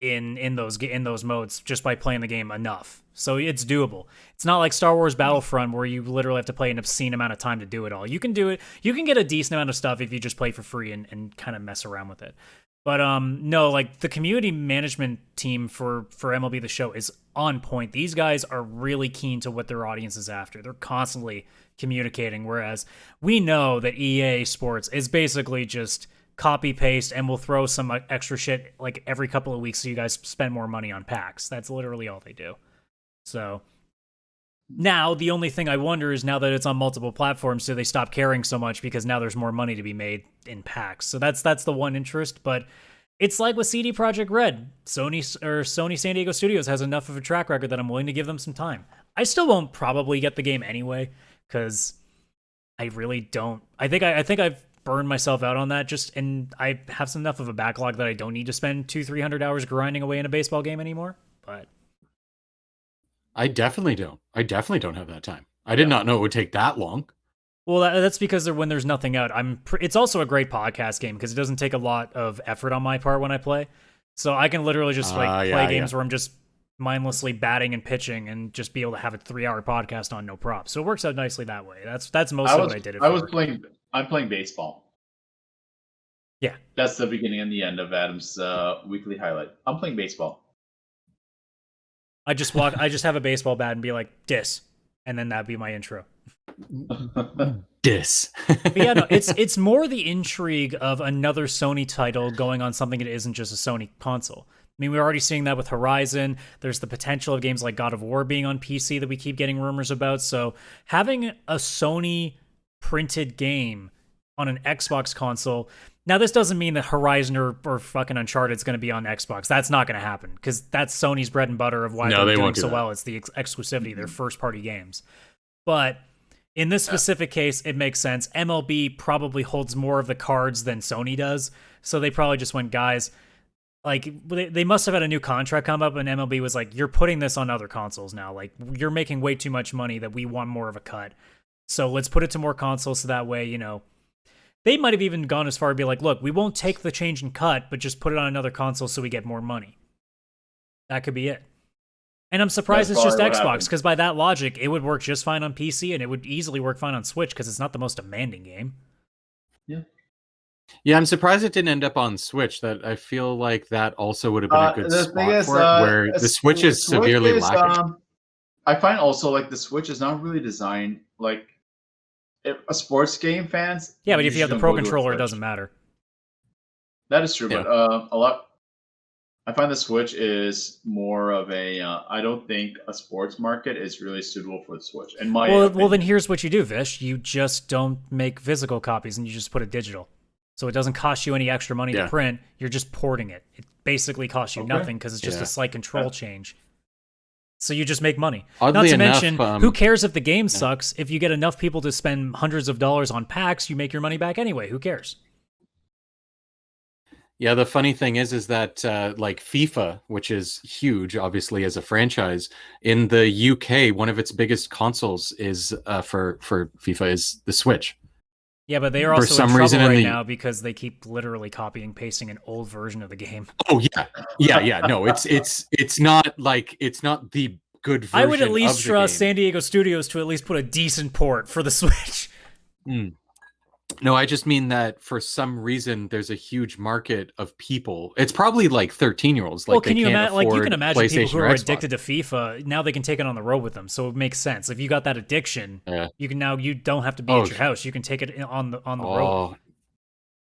in those modes just by playing the game enough. So it's doable. It's not like Star Wars Battlefront where you literally have to play an obscene amount of time to do it all. You can do it. You can get a decent amount of stuff if you just play for free and kind of mess around with it. But no, like the community management team for MLB The Show is on point. These guys are really keen to what their audience is after. They're constantly communicating, whereas we know that EA Sports is basically just copy paste and we'll throw some extra shit like every couple of weeks so you guys spend more money on packs. That's literally all they do. So now the only thing I wonder is now that it's on multiple platforms, do they stop caring so much because now there's more money to be made in packs? So that's the one interest. But it's like with CD Projekt Red, Sony San Diego Studios has enough of a track record that I'm willing to give them some time. I still won't probably get the game anyway because I really don't. I think I've burned myself out on that. And I have enough of a backlog that I don't need to spend 200-300 hours grinding away in a baseball game anymore. But I definitely don't. I definitely don't have that time. I did not know it would take that long. Well, that's because when there's nothing out, it's also a great podcast game because it doesn't take a lot of effort on my part when I play. So I can literally just play games where I'm just mindlessly batting and pitching and just be able to have a 3-hour podcast on no props. So it works out nicely that way. That's mostly what I did it for. I'm playing baseball. Yeah. That's the beginning and the end of Adam's weekly highlight. I'm playing baseball. I just have a baseball bat and be like, "Dis," and then that'd be my intro. Dis. But yeah, no, it's more the intrigue of another Sony title going on something that isn't just a Sony console. I mean, we're already seeing that with Horizon. There's the potential of games like God of War being on PC that we keep getting rumors about. So having a Sony printed game on an Xbox console. Now, this doesn't mean that Horizon or fucking Uncharted is going to be on Xbox. That's not going to happen because that's Sony's bread and butter of why they're doing so well. It's the exclusivity, their first-party games. But in this specific case, it makes sense. MLB probably holds more of the cards than Sony does, so they probably just went, guys, like they must have had a new contract come up, and MLB was like, you're putting this on other consoles now. Like, you're making way too much money that we want more of a cut. So let's put it to more consoles so that way, you know, they might have even gone as far to be like, look, we won't take the change in cut, but just put it on another console so we get more money. That could be it. And I'm surprised it's just Xbox, because by that logic, it would work just fine on PC, and it would easily work fine on Switch, because it's not the most demanding game. Yeah, I'm surprised it didn't end up on Switch. That I feel like that also would have been a good spot for it, where the Switch is severely lacking. I find also like the Switch is not really designed like if a sports game fans. Yeah, but if you have the Pro Controller, it doesn't matter. That is true, but I find the Switch is more of a. I don't think a sports market is really suitable for the Switch. And well, then here's what you do, Vish. You just don't make physical copies, and you just put it digital. So it doesn't cost you any extra money to print. You're just porting it. It basically costs you nothing because it's just a slight control change. So you just make money. Oddly Not to enough, mention, who cares if the game sucks? If you get enough people to spend hundreds of dollars on packs, you make your money back anyway. Who cares? Yeah, the funny thing is that like FIFA, which is huge, obviously as a franchise in the UK, one of its biggest consoles is for FIFA is the Switch. Yeah, but they are also in trouble right now because they keep literally copying and pasting an old version of the game. Oh yeah. No, it's not like it's not the good version. I would at least of the trust game. San Diego Studios to at least put a decent port for the Switch. No, I just mean that for some reason there's a huge market of people. It's probably like 13-years. Like, can you imagine? Like, you can imagine people who are addicted to FIFA. Now they can take it on the road with them, so it makes sense. If you got that addiction, you don't have to be at your house. You can take it on the road.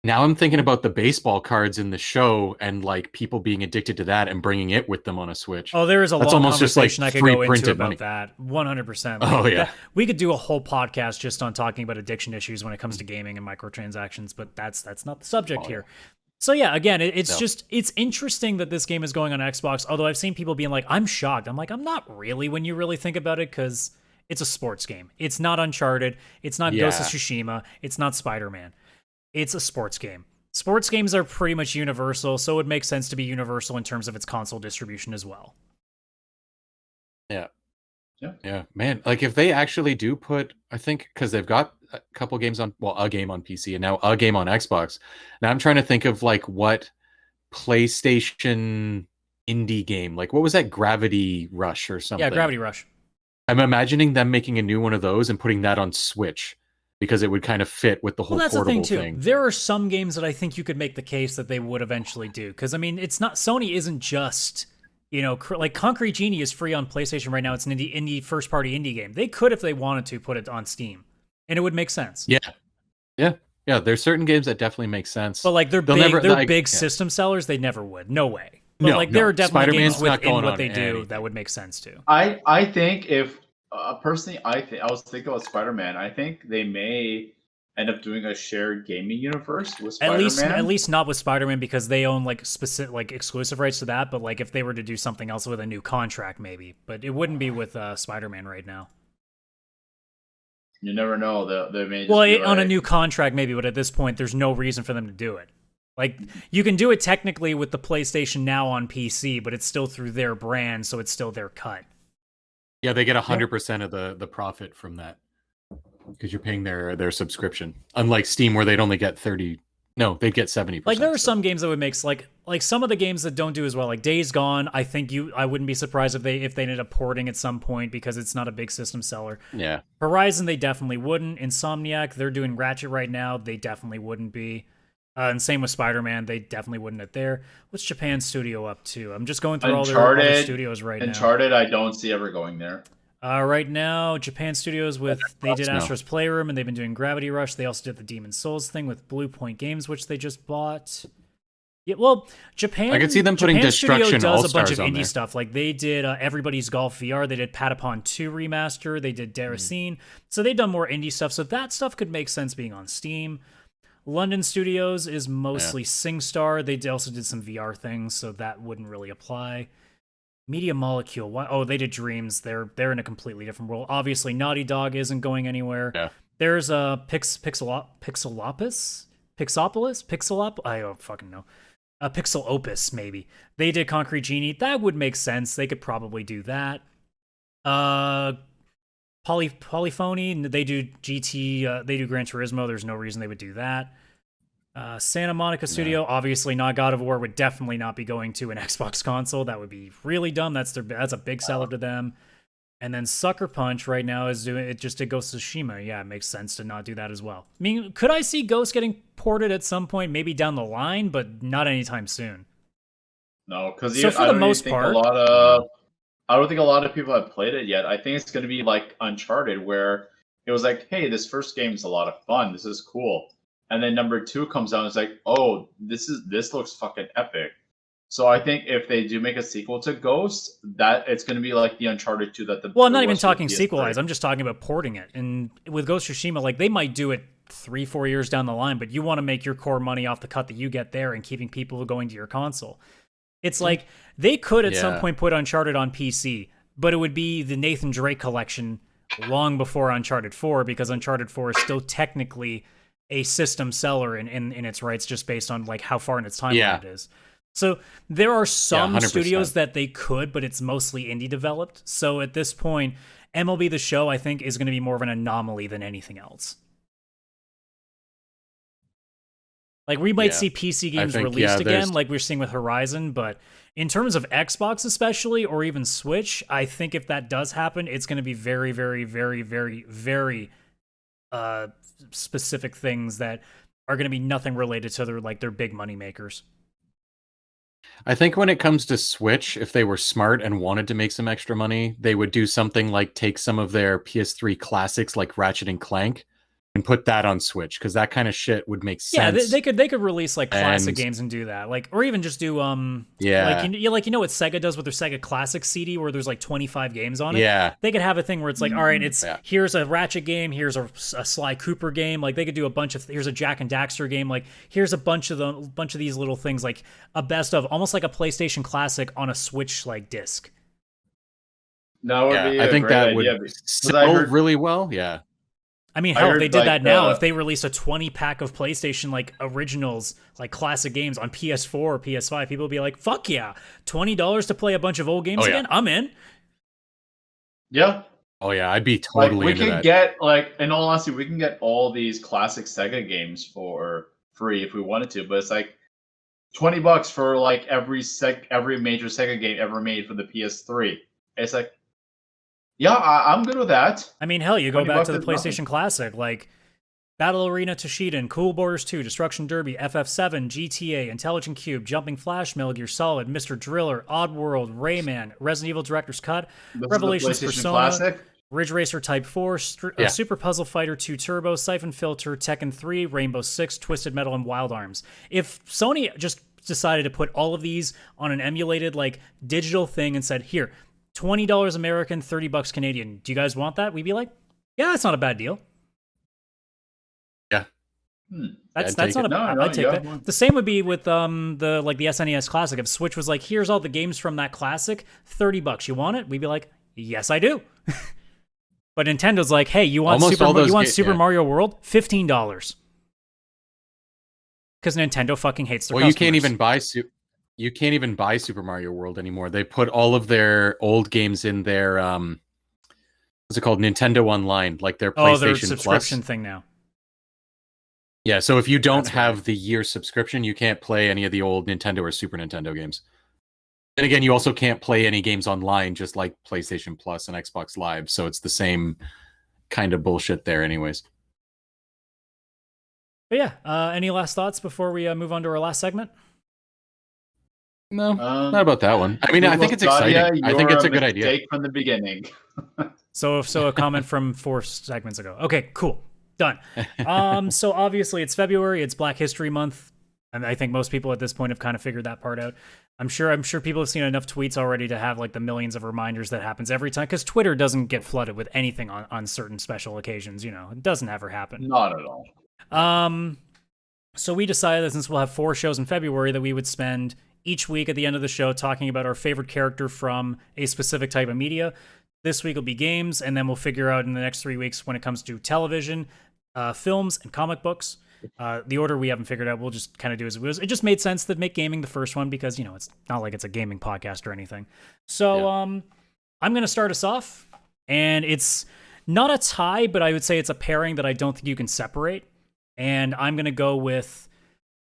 Now I'm thinking about the baseball cards in the show and like people being addicted to that and bringing it with them on a Switch. Oh, there is a That's long almost just like conversation I could free go into printed about money. that. 100%. Oh, yeah. We could do a whole podcast just on talking about addiction issues when it comes to gaming and microtransactions, but that's not the subject here. So yeah, again, it's interesting that this game is going on Xbox, although I've seen people being like, I'm shocked. I'm like, I'm not really when you really think about it, because it's a sports game. It's not Uncharted. It's not Ghost of Tsushima. It's not Spider-Man. It's a sports game. Sports games are pretty much universal, so it would make sense to be universal in terms of its console distribution as well. Yeah, man. Like if they actually do put, I think, because they've got a couple games on, well, a game on PC and now a game on Xbox. Now I'm trying to think of like what PlayStation indie game, like what was that, Gravity Rush or something? Yeah, Gravity Rush. I'm imagining them making a new one of those and putting that on Switch because it would kind of fit with the whole That's the portable thing too. thing. There are some games that I think you could make the case that they would eventually do, because I mean, it's not, Sony isn't just, you know, like Concrete Genie is free on PlayStation right now. It's an indie first party indie game. They could, if they wanted to, put it on Steam, and it would make sense. Yeah. There's certain games that definitely make sense. But like they're big system sellers. They never would. No way. But there are definitely games within what they do that would make sense too. I think if personally, I was thinking about Spider-Man. I think they may end up doing a shared gaming universe with Spider-Man. At least not with Spider-Man, because they own like specific, like exclusive rights to that. But like if they were to do something else with a new contract, maybe. But it wouldn't be with Spider-Man right now. You never know. They may just on a new contract, maybe. But at this point, there's no reason for them to do it. Like you can do it technically with the PlayStation Now on PC, but it's still through their brand, so it's still their cut. Yeah, they get 100% of the profit from that because you're paying their subscription. Unlike Steam, where they'd only get 30. No, they'd get 70%. Like there are some games that would make like some of the games that don't do as well, like Days Gone. I think I wouldn't be surprised if they ended up porting at some point because it's not a big system seller. Yeah. Horizon, they definitely wouldn't. Insomniac, they're doing Ratchet right now. They definitely wouldn't be. And same with Spider-Man, they definitely wouldn't at there. What's Japan Studio up to? I'm just going through all their studios right now. Uncharted, I don't see ever going there. Right now, Japan Studios they did Astro's Playroom, and they've been doing Gravity Rush. They also did the Demon's Souls thing with Blue Point Games, which they just bought. Yeah, well, Japan. I could see them putting Japan Destruction Studio does a bunch All-Stars of on indie there. stuff. Like they did Everybody's Golf VR. They did Patapon 2 remaster. They did Deracine. So they've done more indie stuff. So that stuff could make sense being on Steam. London Studios is mostly SingStar. They also did some VR things, so that wouldn't really apply. Media Molecule. They did Dreams. They're in a completely different world. Obviously, Naughty Dog isn't going anywhere. Yeah. There's Pixelopolis. I don't fucking know. Pixel Opus, maybe. They did Concrete Genie. That would make sense. They could probably do that. Polyphony, they do GT, they do Gran Turismo. There's no reason they would do that. Santa Monica Studio, obviously not God of War, would definitely not be going to an Xbox console. That would be really dumb. That's a big seller to them. And then Sucker Punch right now is doing it. Just did Ghost of Tsushima. Yeah, it makes sense to not do that as well. I mean, could I see Ghost getting ported at some point, maybe down the line, but not anytime soon? No, because for the most part, I don't think a lot of people have played it yet. I think it's going to be like Uncharted, where it was like, hey, this first game is a lot of fun. This is cool. And then number 2 comes out and it's like, oh, this looks fucking epic. So I think if they do make a sequel to Ghost, that it's going to be like the Uncharted 2 that the... Well, I'm not even talking sequelize. I'm just talking about porting it. And with Ghost of Tsushima, like they might do it 3-4 years down the line, but you want to make your core money off the cut that you get there and keeping people going to your console. It's like they could at some point put Uncharted on PC, but it would be the Nathan Drake collection long before Uncharted 4, because Uncharted 4 is still technically a system seller in its rights, just based on like how far in its timeline it is. So there are some studios that they could, but it's mostly indie developed. So at this point, MLB The Show, I think, is going to be more of an anomaly than anything else. Like we might see PC games released again, like we're seeing with Horizon, but in terms of Xbox especially, or even Switch, I think if that does happen, it's going to be very, very, very, very, very specific things that are going to be nothing related to their big money makers. I think when it comes to Switch, if they were smart and wanted to make some extra money, they would do something like take some of their PS3 classics like Ratchet and Clank and and put that on Switch, because that kind of shit would make Yeah, sense. they could release like classic And- games and do that, like, or even just do Yeah. like you know what Sega does with their Sega Classic CD, where there's like 25 games on it. Yeah. They could have a thing where it's like, all right, it's Yeah. here's a Ratchet game, here's a Sly Cooper game, like they could do a bunch of here's a Jack and Daxter game, like here's a bunch of these little things, like a best of, almost like a PlayStation Classic on a Switch like disc. That would be I a think great that idea, would because sell I heard- really well. Yeah. I mean, I hell, if heard, they did like, that now, if they released a 20-pack of PlayStation like originals, like classic games on PS4 or PS5, people would be like, "Fuck yeah, $20 to play a bunch of old games again? I'm in." Yeah. Oh yeah, I'd be Like totally we into can that. get, like, in all honesty, we can get all these classic Sega games for free if we wanted to, but it's like $20 for like every major Sega game ever made for the PS3. It's like, yeah, I'm good with that. I mean, hell, you go 20 back bucks to the is nothing. PlayStation Classic, like Battle Arena Toshiden, Cool Borders 2, Destruction Derby, FF7, GTA, Intelligent Cube, Jumping Flash, Metal Gear Solid, Mr. Driller, Oddworld, Rayman, Resident Evil Director's Cut, This Revelations is the PlayStation Persona, Classic. Ridge Racer Type 4, Yeah. Super Puzzle Fighter 2 Turbo, Siphon Filter, Tekken 3, Rainbow Six, Twisted Metal, and Wild Arms. If Sony just decided to put all of these on an emulated, like, digital thing and said, here, $20 American, $30 Canadian, do you guys want that? We'd be like, yeah, that's not a bad deal. Yeah. That's I'd take not it. a No, I'd take yeah. that. The same would be with the SNES Classic. If Switch was like, here's all the games from that classic, $30. You want it? We'd be like, yes, I do. But Nintendo's like, hey, you want Almost all those Super yeah. Mario World? $15. Because Nintendo fucking hates their Well, you can't customers. even buy Super Mario World anymore. They put all of their old games in their what's it called? Nintendo Online, like their PlayStation their Plus. subscription thing now. Yeah, so if you don't That's have the year subscription, you can't play any of the old Nintendo or Super Nintendo games. And again, you also can't play any games online, just like PlayStation Plus and Xbox Live. So it's the same kind of bullshit there, anyways. But yeah, any last thoughts before we move on to our last segment? No, not about that one. I mean, I think it's Google Stadia, exciting. I think you're it's a good idea. mistake from the beginning. So a comment from 4 segments ago. Okay, cool. Done. So obviously it's February, it's Black History Month, and I think most people at this point have kind of figured that part out. I'm sure people have seen enough tweets already to have like the millions of reminders that happens every time, because Twitter doesn't get flooded with anything on certain special occasions, you know. It doesn't ever happen. Not at all. So we decided that since we'll have 4 shows in February, that we would spend each week at the end of the show talking about our favorite character from a specific type of media. This week will be games, and then we'll figure out in the next 3 weeks when it comes to television, films, and comic books. The order we haven't figured out. We'll just kind of do as it was. It just made sense to make gaming the first one because, you know, it's not like it's a gaming podcast or anything. So I'm going to start us off, and it's not a tie, but I would say it's a pairing that I don't think you can separate. And I'm going to go with,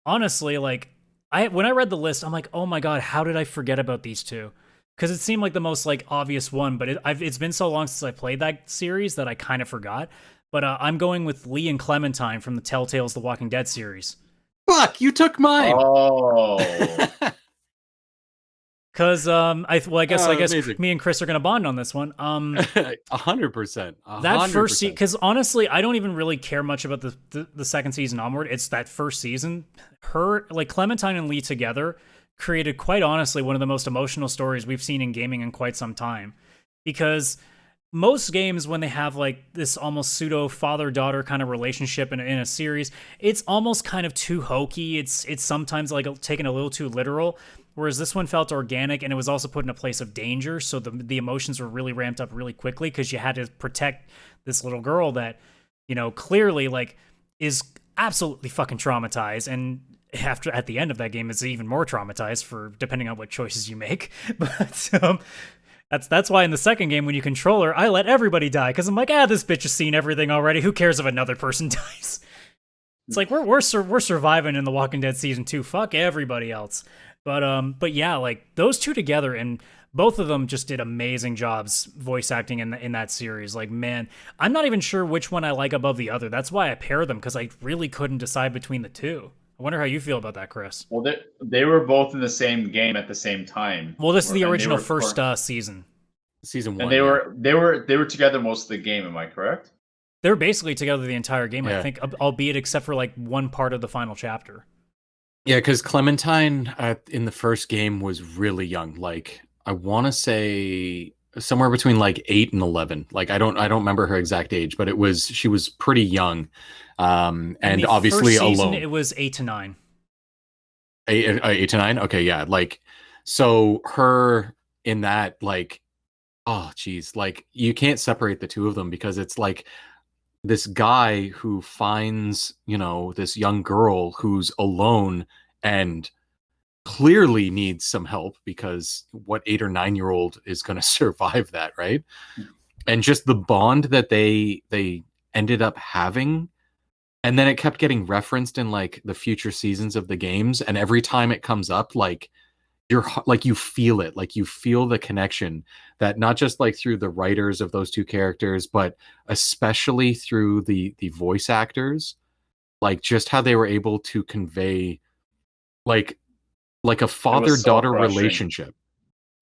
honestly, like, when I read the list, I'm like, oh my God, how did I forget about these two? Because it seemed like the most like obvious one, but it's been so long since I played that series that I kind of forgot. But I'm going with Lee and Clementine from the Telltale's The Walking Dead series. Fuck, you took mine. Oh. Because I guess amazing. me and Chris are gonna bond on this one. 100%. That first season, because honestly, I don't even really care much about the second season onward. It's that first season. Her, like, Clementine and Lee together created, quite honestly, one of the most emotional stories we've seen in gaming in quite some time. Because most games, when they have like this almost pseudo father-daughter kind of relationship in a series, it's almost kind of too hokey. It's sometimes like taken a little too literal. Whereas this one felt organic, and it was also put in a place of danger, so the emotions were really ramped up really quickly because you had to protect this little girl that, you know, clearly like is absolutely fucking traumatized, and at the end of that game is even more traumatized for depending on what choices you make. But that's why in the second game when you control her, I let everybody die because I'm like, this bitch has seen everything already. Who cares if another person dies? It's like we're surviving in The Walking Dead season 2. Fuck everybody else. But yeah, like those two together, and both of them just did amazing jobs voice acting in that series. Like, man, I'm not even sure which one I like above the other. That's why I pair them, because I really couldn't decide between the two. I wonder how you feel about that, Chris. Well, they were both in the same game at the same time. Well, this is the And they original were- first season. Season 1. And they were together most of the game. Am I correct? They're basically together the entire game, Yeah. I think, albeit except for like one part of the final chapter. Yeah, because Clementine in the first game was really young. Like I want to say somewhere between like 8 and 11. Like I don't remember her exact age, but she was pretty young, and the obviously first season, alone. it was 8 to 9. 8 to 9. Okay, yeah. Like so her in that, like, oh geez, like you can't separate the two of them because it's like this guy who finds, this young girl who's alone and clearly needs some help because what 8 or 9-year-old is going to survive that, right? And just the bond that they ended up having, and then it kept getting referenced in like the future seasons of the games, and every time it comes up, like you feel it, like you feel the connection, that not just like through the writers of those two characters, but especially through the voice actors, like just how they were able to convey like a father-daughter relationship.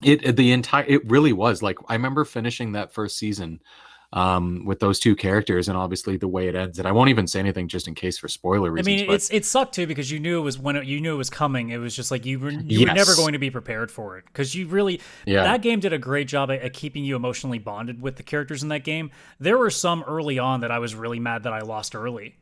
It really was. Like I remember finishing that first season with those two characters, and obviously the way it ends. And I won't even say anything just in case for spoiler reasons. I mean, it sucked too because you knew it was you knew it was coming. It was just like you were never going to be prepared for it because that game did a great job at keeping you emotionally bonded with the characters in that game. There were some early on that I was really mad that I lost early,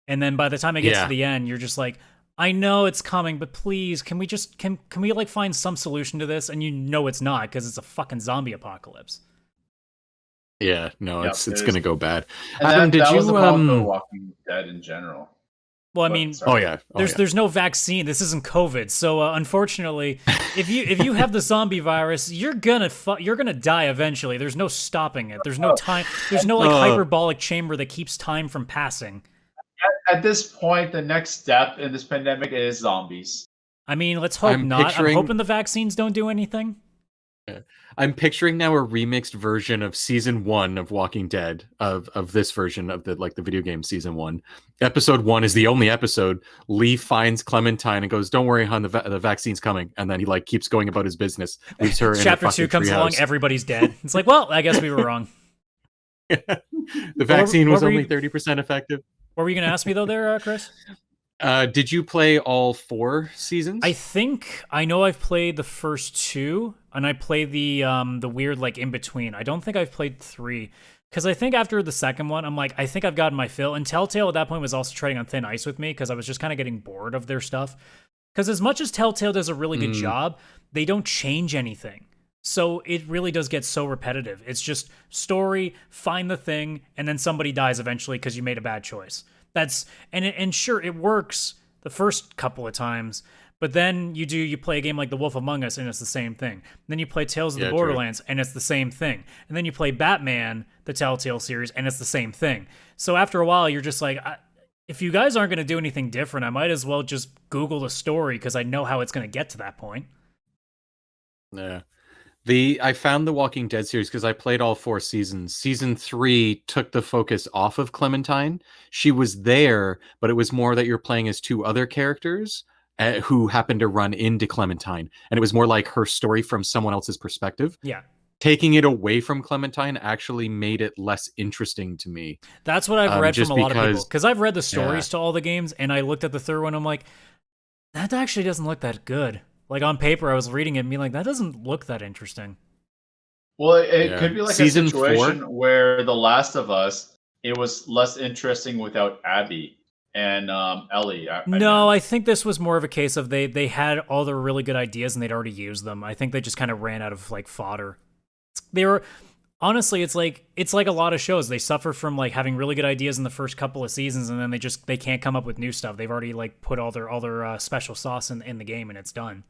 and then by the time it gets to the end, you're just like, I know it's coming, but please, can we like find some solution to this? And you know it's not because it's a fucking zombie apocalypse. Yeah, no, it's gonna go bad. And Adam, that was the problem with you Walking Dead in general. Well, I mean, there's no vaccine. This isn't COVID, so unfortunately, if you have the zombie virus, you're gonna die eventually. There's no stopping it. There's no time. There's no like hyperbolic chamber that keeps time from passing. At this point, the next step in this pandemic is zombies. I mean, let's hope not. I'm hoping the vaccines don't do anything. I'm picturing now a remixed version of season 1 of Walking Dead of this version of the video game season 1. Episode 1 is the only episode. Lee finds Clementine and goes, "Don't worry, hon, the vaccine's coming." And then he like keeps going about his business. Leaves her. Chapter 2 comes along, everybody's dead. It's like, well, I guess we were wrong. The vaccine was only 30% effective. What were you going to ask me though, there, Chris? Did you play all 4 seasons? I know I've played the first 2, and I played the weird like in between. I don't think I've played 3 because I think after the second one, I'm like, I think I've gotten my fill. And Telltale at that point was also treading on thin ice with me because I was just kind of getting bored of their stuff. Because as much as Telltale does a really good job, they don't change anything. So it really does get so repetitive. It's just story, find the thing, and then somebody dies eventually because you made a bad choice. And sure, it works the first couple of times, but then you play a game like The Wolf Among Us, and it's the same thing. Then you play Tales of the Borderlands, and it's the same thing. And then you play Batman, the Telltale series, and it's the same thing. So after a while, you're just like, if you guys aren't going to do anything different, I might as well just Google the story because I know how it's going to get to that point. Yeah. I found the Walking Dead series because I played all 4 seasons. Season 3 took the focus off of Clementine. She was there, but it was more that you're playing as 2 other characters who happened to run into Clementine. And it was more like her story from someone else's perspective. Yeah. Taking it away from Clementine actually made it less interesting to me. That's what I've read from a lot of people. Because I've read the stories to all the games, and I looked at the third one, I'm like, that actually doesn't look that good. Like on paper, I was reading it and being like, that doesn't look that interesting. Well, it could be like Season a situation 4? where The Last of Us, it was less interesting without Abby and Ellie. I think this was more of a case of they had all the really good ideas and they'd already used them. I think they just kind of ran out of like fodder. Honestly, it's like a lot of shows. They suffer from like having really good ideas in the first couple of seasons, and then they can't come up with new stuff. They've already like put all their special sauce in the game, and it's done.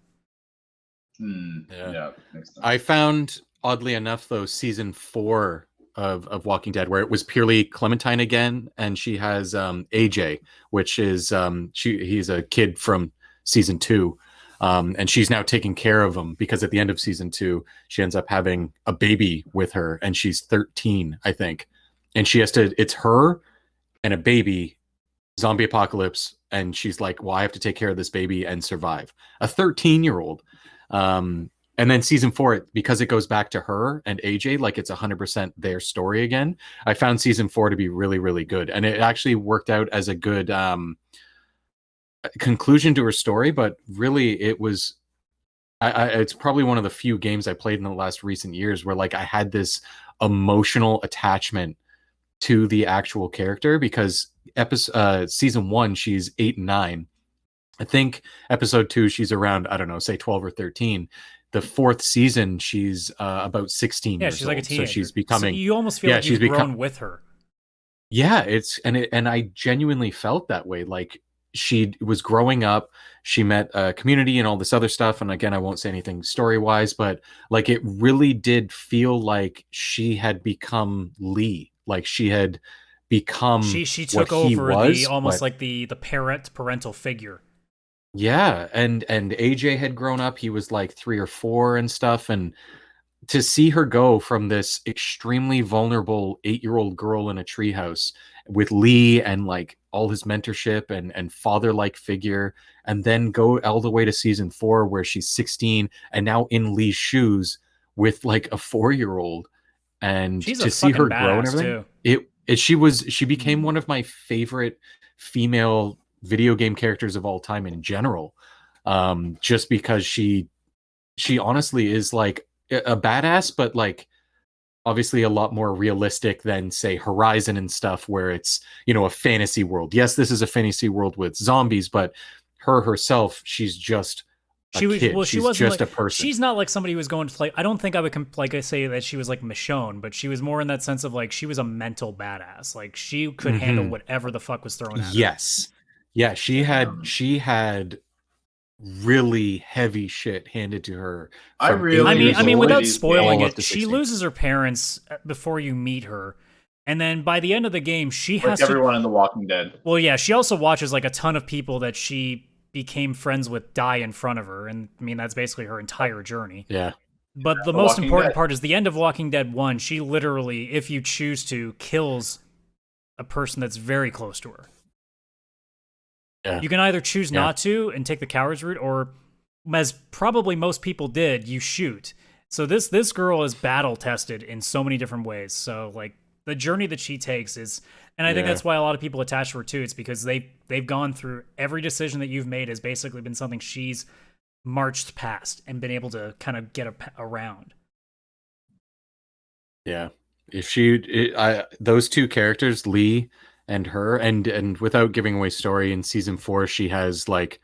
Yeah, makes sense. I found, oddly enough, though, season 4 of Walking Dead, where it was purely Clementine again, and she has AJ, which is he's a kid from season 2. And she's now taking care of him because at the end of season 2, she ends up having a baby with her, and she's 13, I think. And it's her and a baby, zombie apocalypse. And she's like, well, I have to take care of this baby and survive. A 13-year-old. And then season 4, because it goes back to her and AJ, like it's 100% their story again. I found season 4 to be really, really good, and it actually worked out as a good conclusion to her story. But really, it was. It's probably one of the few games I played in the last recent years where like I had this emotional attachment to the actual character, because season 1 she's 8 and 9. I think episode 2 she's around, I don't know, say 12 or 13. The 4th season she's about 16 Yeah, years she's like a old. teenager. So she's becoming. So you almost feel like you've grown with her. Yeah, and I genuinely felt that way. Like she was growing up, she met a community and all this other stuff. And again, I won't say anything story wise, but like it really did feel like she had become Lee. Like she had become she took what he over was, the almost like the parental figure. Yeah, and AJ had grown up. He was like 3 or 4 and stuff, and to see her go from this extremely vulnerable 8-year-old girl in a treehouse with Lee and like all his mentorship and father-like figure, and then go all the way to season 4 where she's 16 and now in Lee's shoes with like a 4-year-old, and She's to see her grow and everything. She became one of my favorite female video game characters of all time in general, just because she honestly is like a badass, but like obviously a lot more realistic than say Horizon and stuff, where it's, you know, a fantasy world. Yes, this is a fantasy world with zombies, but her herself, she's just a kid. Well, she's wasn't just like, a person. She's not like somebody who was going to play. I don't think I would like I say that she was like Michonne, but she was more in that sense of like she was a mental badass. Like she could handle whatever the fuck was thrown at her. Yes. Yeah, she had really heavy shit handed to her. I mean, without spoiling it, she loses her parents before you meet her, and then by the end of the game, she has everyone in The Walking Dead. Well, yeah, she also watches like a ton of people that she became friends with die in front of her, and I mean that's basically her entire journey. Yeah. But the most important part is the end of Walking Dead 1. She literally, if you choose to, kills a person that's very close to her. Yeah. You can either choose not to and take the coward's route, or as probably most people did, you shoot. So this girl is battle tested in so many different ways. So like the journey that she takes is, and I think that's why a lot of people attach to her too. It's because they've gone through every decision that you've made has basically been something she's marched past and been able to kind of get around. Yeah. If those two characters, Lee and her, and without giving away story, in season 4 she has like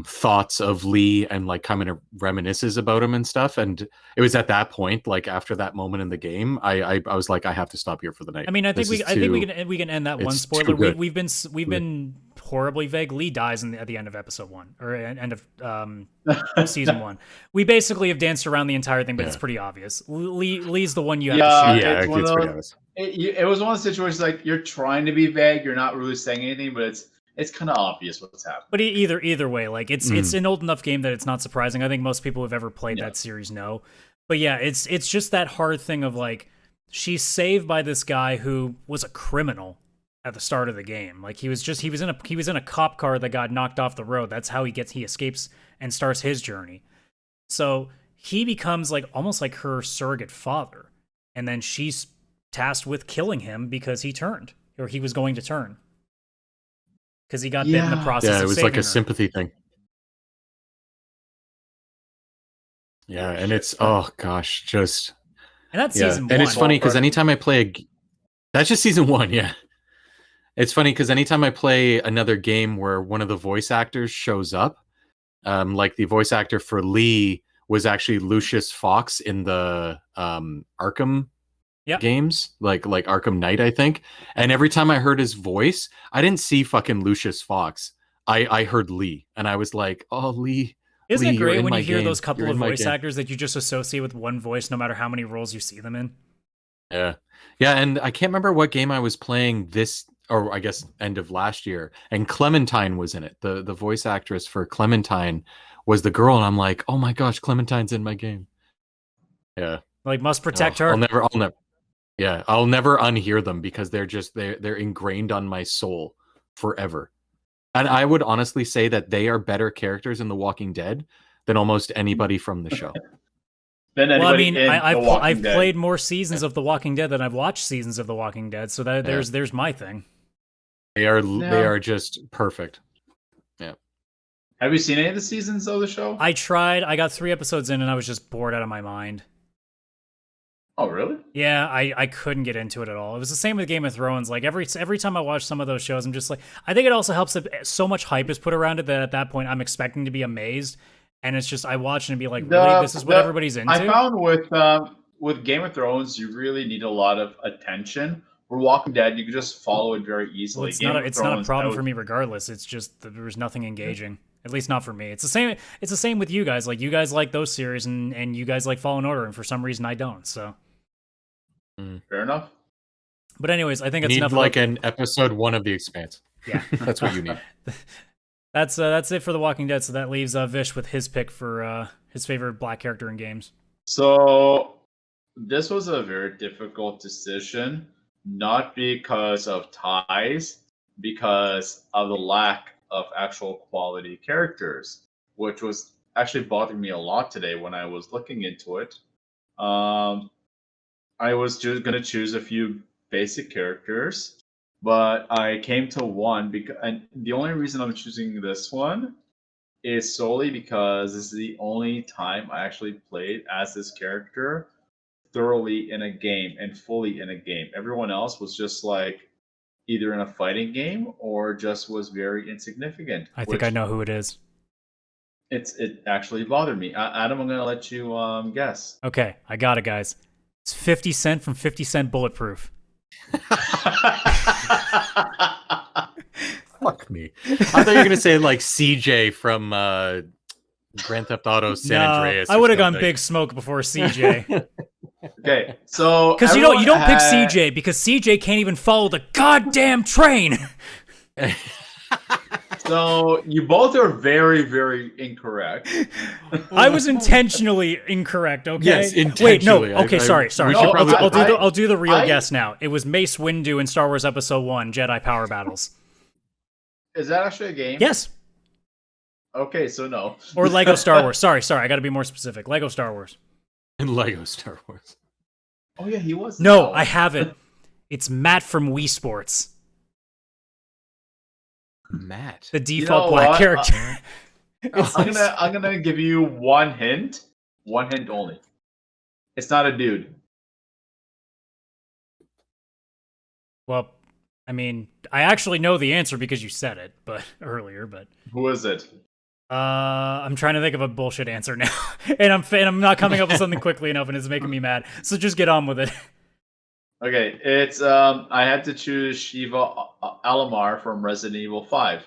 thoughts of Lee and like kind of reminisces about him and stuff, and it was at that point, like after that moment in the game, I was like, I have to stop here for the night. I mean, I think we can end that one spoiler. We've been horribly vague. Lee dies at the end of episode 1 or end of season 1. We basically have danced around the entire thing, but it's pretty obvious. Lee's the one you have to shoot. Yeah, it's pretty obvious. It was one of the situations like you're trying to be vague, you're not really saying anything, but it's kind of obvious what's happening. But either way, like it's an old enough game that it's not surprising. I think most people who've ever played that series know. But yeah, it's just that hard thing of like she's saved by this guy who was a criminal at the start of the game. Like he was in a cop car that got knocked off the road. That's how he escapes and starts his journey. So he becomes like almost like her surrogate father, and then she's tasked with killing him because he was going to turn. Because he got bit in the process. Yeah, it was like a her. sympathy thing. Yeah, and it's and that's season 1. And it's funny because anytime I play that's just season 1, yeah. It's funny because anytime I play another game where one of the voice actors shows up, like the voice actor for Lee was actually Lucius Fox in the Arkham games, like Arkham Knight, I think. And every time I heard his voice, I didn't see fucking Lucius Fox. I heard Lee, and I was like, oh, Lee. Isn't Lee, it great when you hear game. those couple of voice actors that you just associate with one voice, no matter how many roles you see them in? Yeah. And I can't remember what game I was playing this, or I guess end of last year, and Clementine was in it. The voice actress for Clementine was the girl, and I'm like, oh my gosh, Clementine's in my game. Yeah. Like, must protect her. I'll never I'll never unhear them because they're ingrained on my soul forever. And I would honestly say that they are better characters in The Walking Dead than almost anybody from the show. Than Well, I anybody mean, in The Walking I've Dead. played more seasons of The Walking Dead than I've watched seasons of The Walking Dead, so that Yeah. there's my thing. They are just perfect. Have you seen any of the seasons of the show? I tried. I got 3 episodes in, and I was just bored out of my mind. Oh, really? Yeah, I couldn't get into it at all. It was the same with Game of Thrones. Like every time I watch some of those shows, I'm just like, I think it also helps that so much hype is put around it that at that point I'm expecting to be amazed, and it's just I watch and be like, really, this is what everybody's into. I found with Game of Thrones, you really need a lot of attention. For Walking Dead, you can just follow it very easily. Well, it's not a problem for me regardless. It's just that there's nothing engaging. At least not for me. It's the same. It's the same with you guys. Like you guys like those series, and you guys like Fallen Order, and for some reason I don't. So Fair enough. But anyways, I think You it's need enough. like an episode 1 of The Expanse. Yeah, That's what you need. that's it for The Walking Dead. So that leaves Vish with his pick for his favorite black character in games. So this was a very difficult decision, not because of ties, because of the lack of actual quality characters, which was actually bothering me a lot today when I was looking into it. I was just gonna choose a few basic characters, but I came to one and the only reason I'm choosing this one is solely because this is the only time I actually played as this character thoroughly in a game and fully in a game. Everyone else was just like either in a fighting game or just was very insignificant. I think I know who it is. It actually bothered me. Adam, I'm gonna let you guess. Okay, I got it, guys. It's 50 Cent from 50 Cent Bulletproof. Fuck me. I thought you were gonna say like CJ from Grand Theft Auto San Andreas. I would have gone Big Smoke before CJ. Okay, so Because you don't pick CJ because CJ can't even follow the goddamn train. So you both are very, very incorrect. I was intentionally incorrect. Okay. Yes, intentionally. Wait, no. Okay, sorry. we should probably- I'll do the real guess now. It was Mace Windu in Star Wars Episode 1: Jedi Power Battles. Is that actually a game? Yes. Okay, so no. Or Lego Star Wars. Sorry. I got to be more specific. Lego Star Wars. in Lego Star Wars. Oh yeah, he was. No, I haven't. It's Matt from Wii Sports. Matt. The default know black what? character. I'm gonna give you one hint only. It's not a dude. Well, I mean, I actually know the answer because you said it, but earlier. But Who is it? I'm trying to think of a bullshit answer now, and I'm not coming up with something quickly enough, and it's making me mad. So just get on with it. Okay, it's I had to choose Shiva Alamar from Resident Evil 5.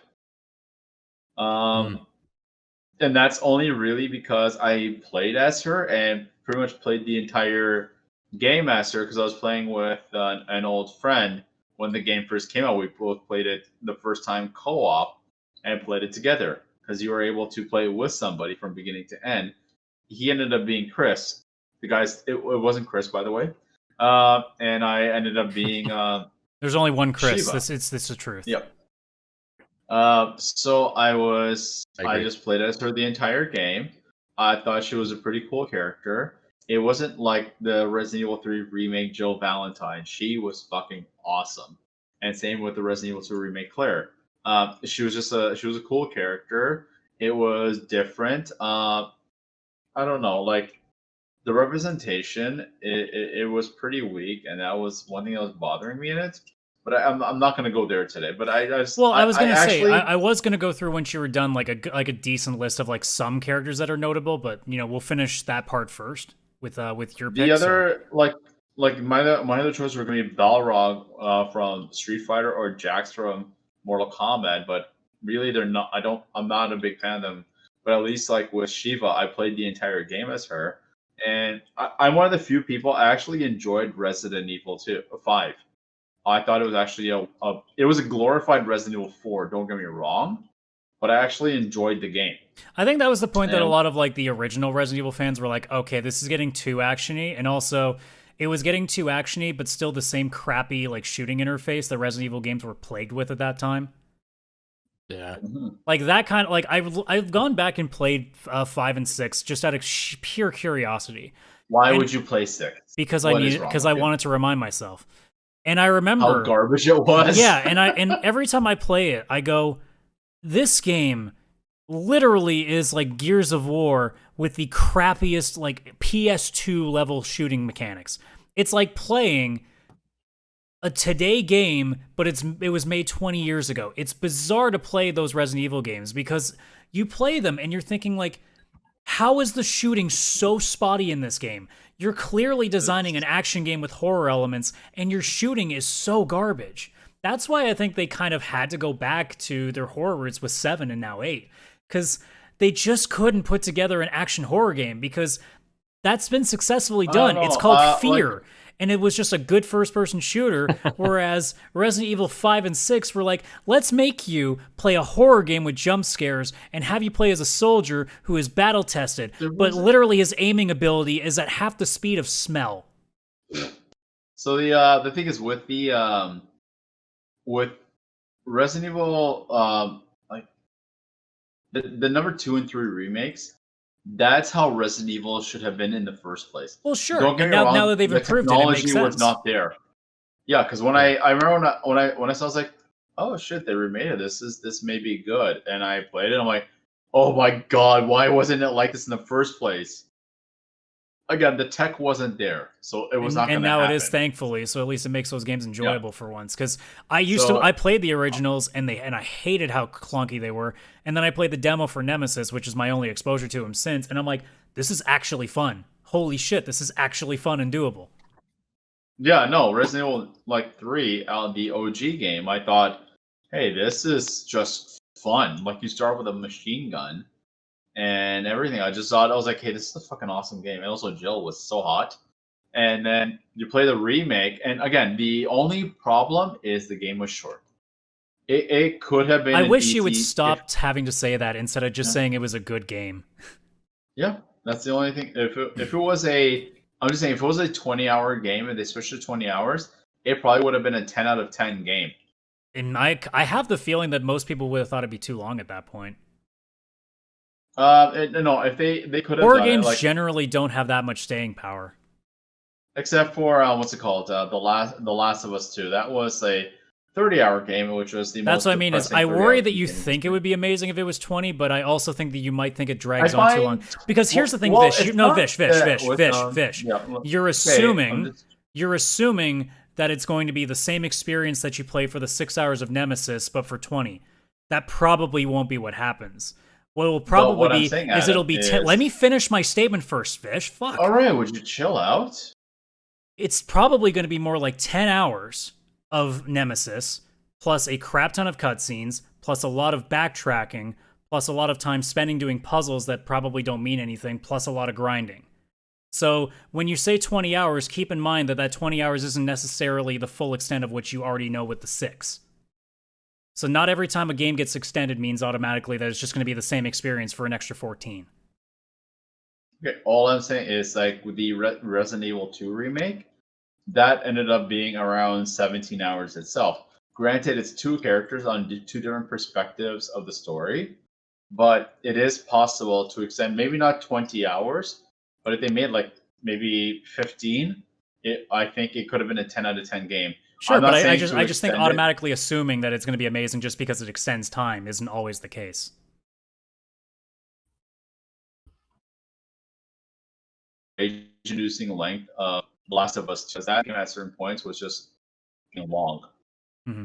And that's only really because I played as her and pretty much played the entire game as her because I was playing with an old friend when the game first came out. We both played it the first time co-op and played it together because you were able to play with somebody from beginning to end. He ended up being Chris. The guys, it wasn't Chris, by the way. And I ended up being There's only one Chris. Shiva. This is the truth. Yep. So I just played as her the entire game. I thought she was a pretty cool character. It wasn't like the Resident Evil 3 remake Jill Valentine. She was fucking awesome. And same with the Resident Evil 2 remake Claire. She was a cool character. It was different. I don't know, like the representation, it was pretty weak, and that was one thing that was bothering me in it. But I'm not going to go there today. But I was going to say I was going to go through once you were done like a decent list of like some characters that are notable, but we'll finish that part first with your pick. The other like my other choices were going to be Balrog from Street Fighter or Jax from Mortal Kombat, but really they're not. I'm not a big fan of them. But at least like with Shiva, I played the entire game as her, and I'm one of the few people I actually enjoyed Resident Evil 5. I thought it was actually it was a glorified Resident Evil 4. Don't get me wrong, but I actually enjoyed the game. I think that was the point that a lot of like the original Resident Evil fans were like, okay, this is getting too actiony, and also it was getting too actiony, but still the same crappy like shooting interface that Resident Evil games were plagued with at that time. Yeah. Like that kind of like I've gone back and played 5 and 6 just out of pure curiosity. Why And would you play 6? because What is wrong because with I you? wanted to remind myself. And I How remember garbage it was. yeah, and every time I play it, I go, this game literally is like Gears of War with the crappiest like PS2 level shooting mechanics. It's like playing a today game, but it was made 20 years ago. It's bizarre to play those Resident Evil games because you play them and you're thinking like, how is the shooting so spotty in this game? You're clearly designing an action game with horror elements, and your shooting is so garbage. That's why I think they kind of had to go back to their horror roots with 7 and now 8, because they just couldn't put together an action horror game because that's been successfully done. It's called Fear. And it was just a good first-person shooter, whereas Resident Evil 5 and 6 were like, let's make you play a horror game with jump scares and have you play as a soldier who is battle-tested, but literally his aiming ability is at half the speed of smell. So the thing is with with Resident Evil, like the number 2 and 3 remakes, that's how Resident Evil should have been in the first place. Well, sure. Don't get And me wrong, now that they've the improved it, it makes technology sense. was not there. Yeah, because when I remember when I saw, I was like, oh shit, they remade it. This may be good. And I played it. I'm like, oh my god, why wasn't it like this in the first place? Again, the tech wasn't there, so it was not going and to now happen. it is, thankfully. So at least it makes those games enjoyable for once. Because I played the originals and I hated how clunky they were. And then I played the demo for Nemesis, which is my only exposure to them since. And I'm like, this is actually fun. Holy shit, this is actually fun and doable. Yeah, no, Resident Evil like 3, the OG game. I thought, hey, this is just fun. Like you start with a machine gun and everything. I just thought, I was like, hey, this is a fucking awesome game. And also Jill was so hot. And then you play the remake, and again, the only problem is the game was short. It could have been. I wish you would stop having to say that instead of just saying it was a good game. Yeah, that's the only thing. If it was I'm just saying, if it was a 20-hour game and they switched to 20 hours, it probably would have been a 10 out of 10 game. And I have the feeling that most people would have thought it'd be too long at that point. No, if they could have horror done games it, like, generally don't have that much staying power. except for what's it called? The Last of Us 2. That was a 30-hour game, which was the That's most what I mean. Is I worry that you think it would be amazing if it was 20, but I also think that you might think it drags on too long. Because here's the thing, Vish. Vish. You're assuming that it's going to be the same experience that you play for the 6 hours of Nemesis, but for 20. That probably won't be what happens. What it will probably be is it'll be 10. Let me finish my statement first, Vish. Fuck. All right, would you chill out? It's probably going to be more like 10 hours of Nemesis, plus a crap ton of cutscenes, plus a lot of backtracking, plus a lot of time spending doing puzzles that probably don't mean anything, plus a lot of grinding. So when you say 20 hours, keep in mind that 20 hours isn't necessarily the full extent of what you already know with the 6. So not every time a game gets extended means automatically that it's just going to be the same experience for an extra 14. Okay, all I'm saying is like with the Resident Evil 2 remake, that ended up being around 17 hours itself. Granted, it's 2 characters on 2 different perspectives of the story, but it is possible to extend maybe not 20 hours, but if they made like maybe 15, I think it could have been a 10 out of 10 game. Sure, but I just think automatically assuming that it's going to be amazing just because it extends time isn't always the case. Reducing length of Last of Us 2, because that game at certain points was just long. Mm-hmm.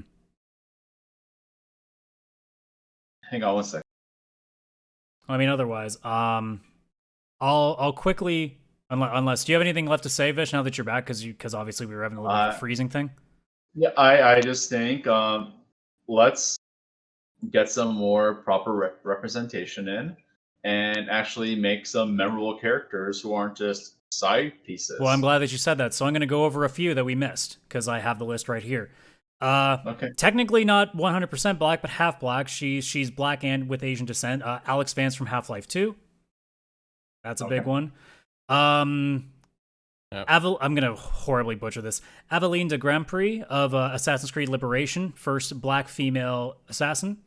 Hang on one second. I mean, otherwise, I'll quickly, unless do you have anything left to say, Vish? Now that you're back, because obviously we were having a little bit of a freezing thing. Yeah, I just think let's get some more proper representation in, and actually make some memorable characters who aren't just side pieces. Well, I'm glad that you said that. So I'm going to go over a few that we missed because I have the list right here. Okay. Technically not 100% black, but half black. She's black and with Asian descent. Alex Vance from Half-Life 2. That's a big one. Yep. I'm going to horribly butcher this. Aveline de Grand Prix of Assassin's Creed Liberation, first black female assassin.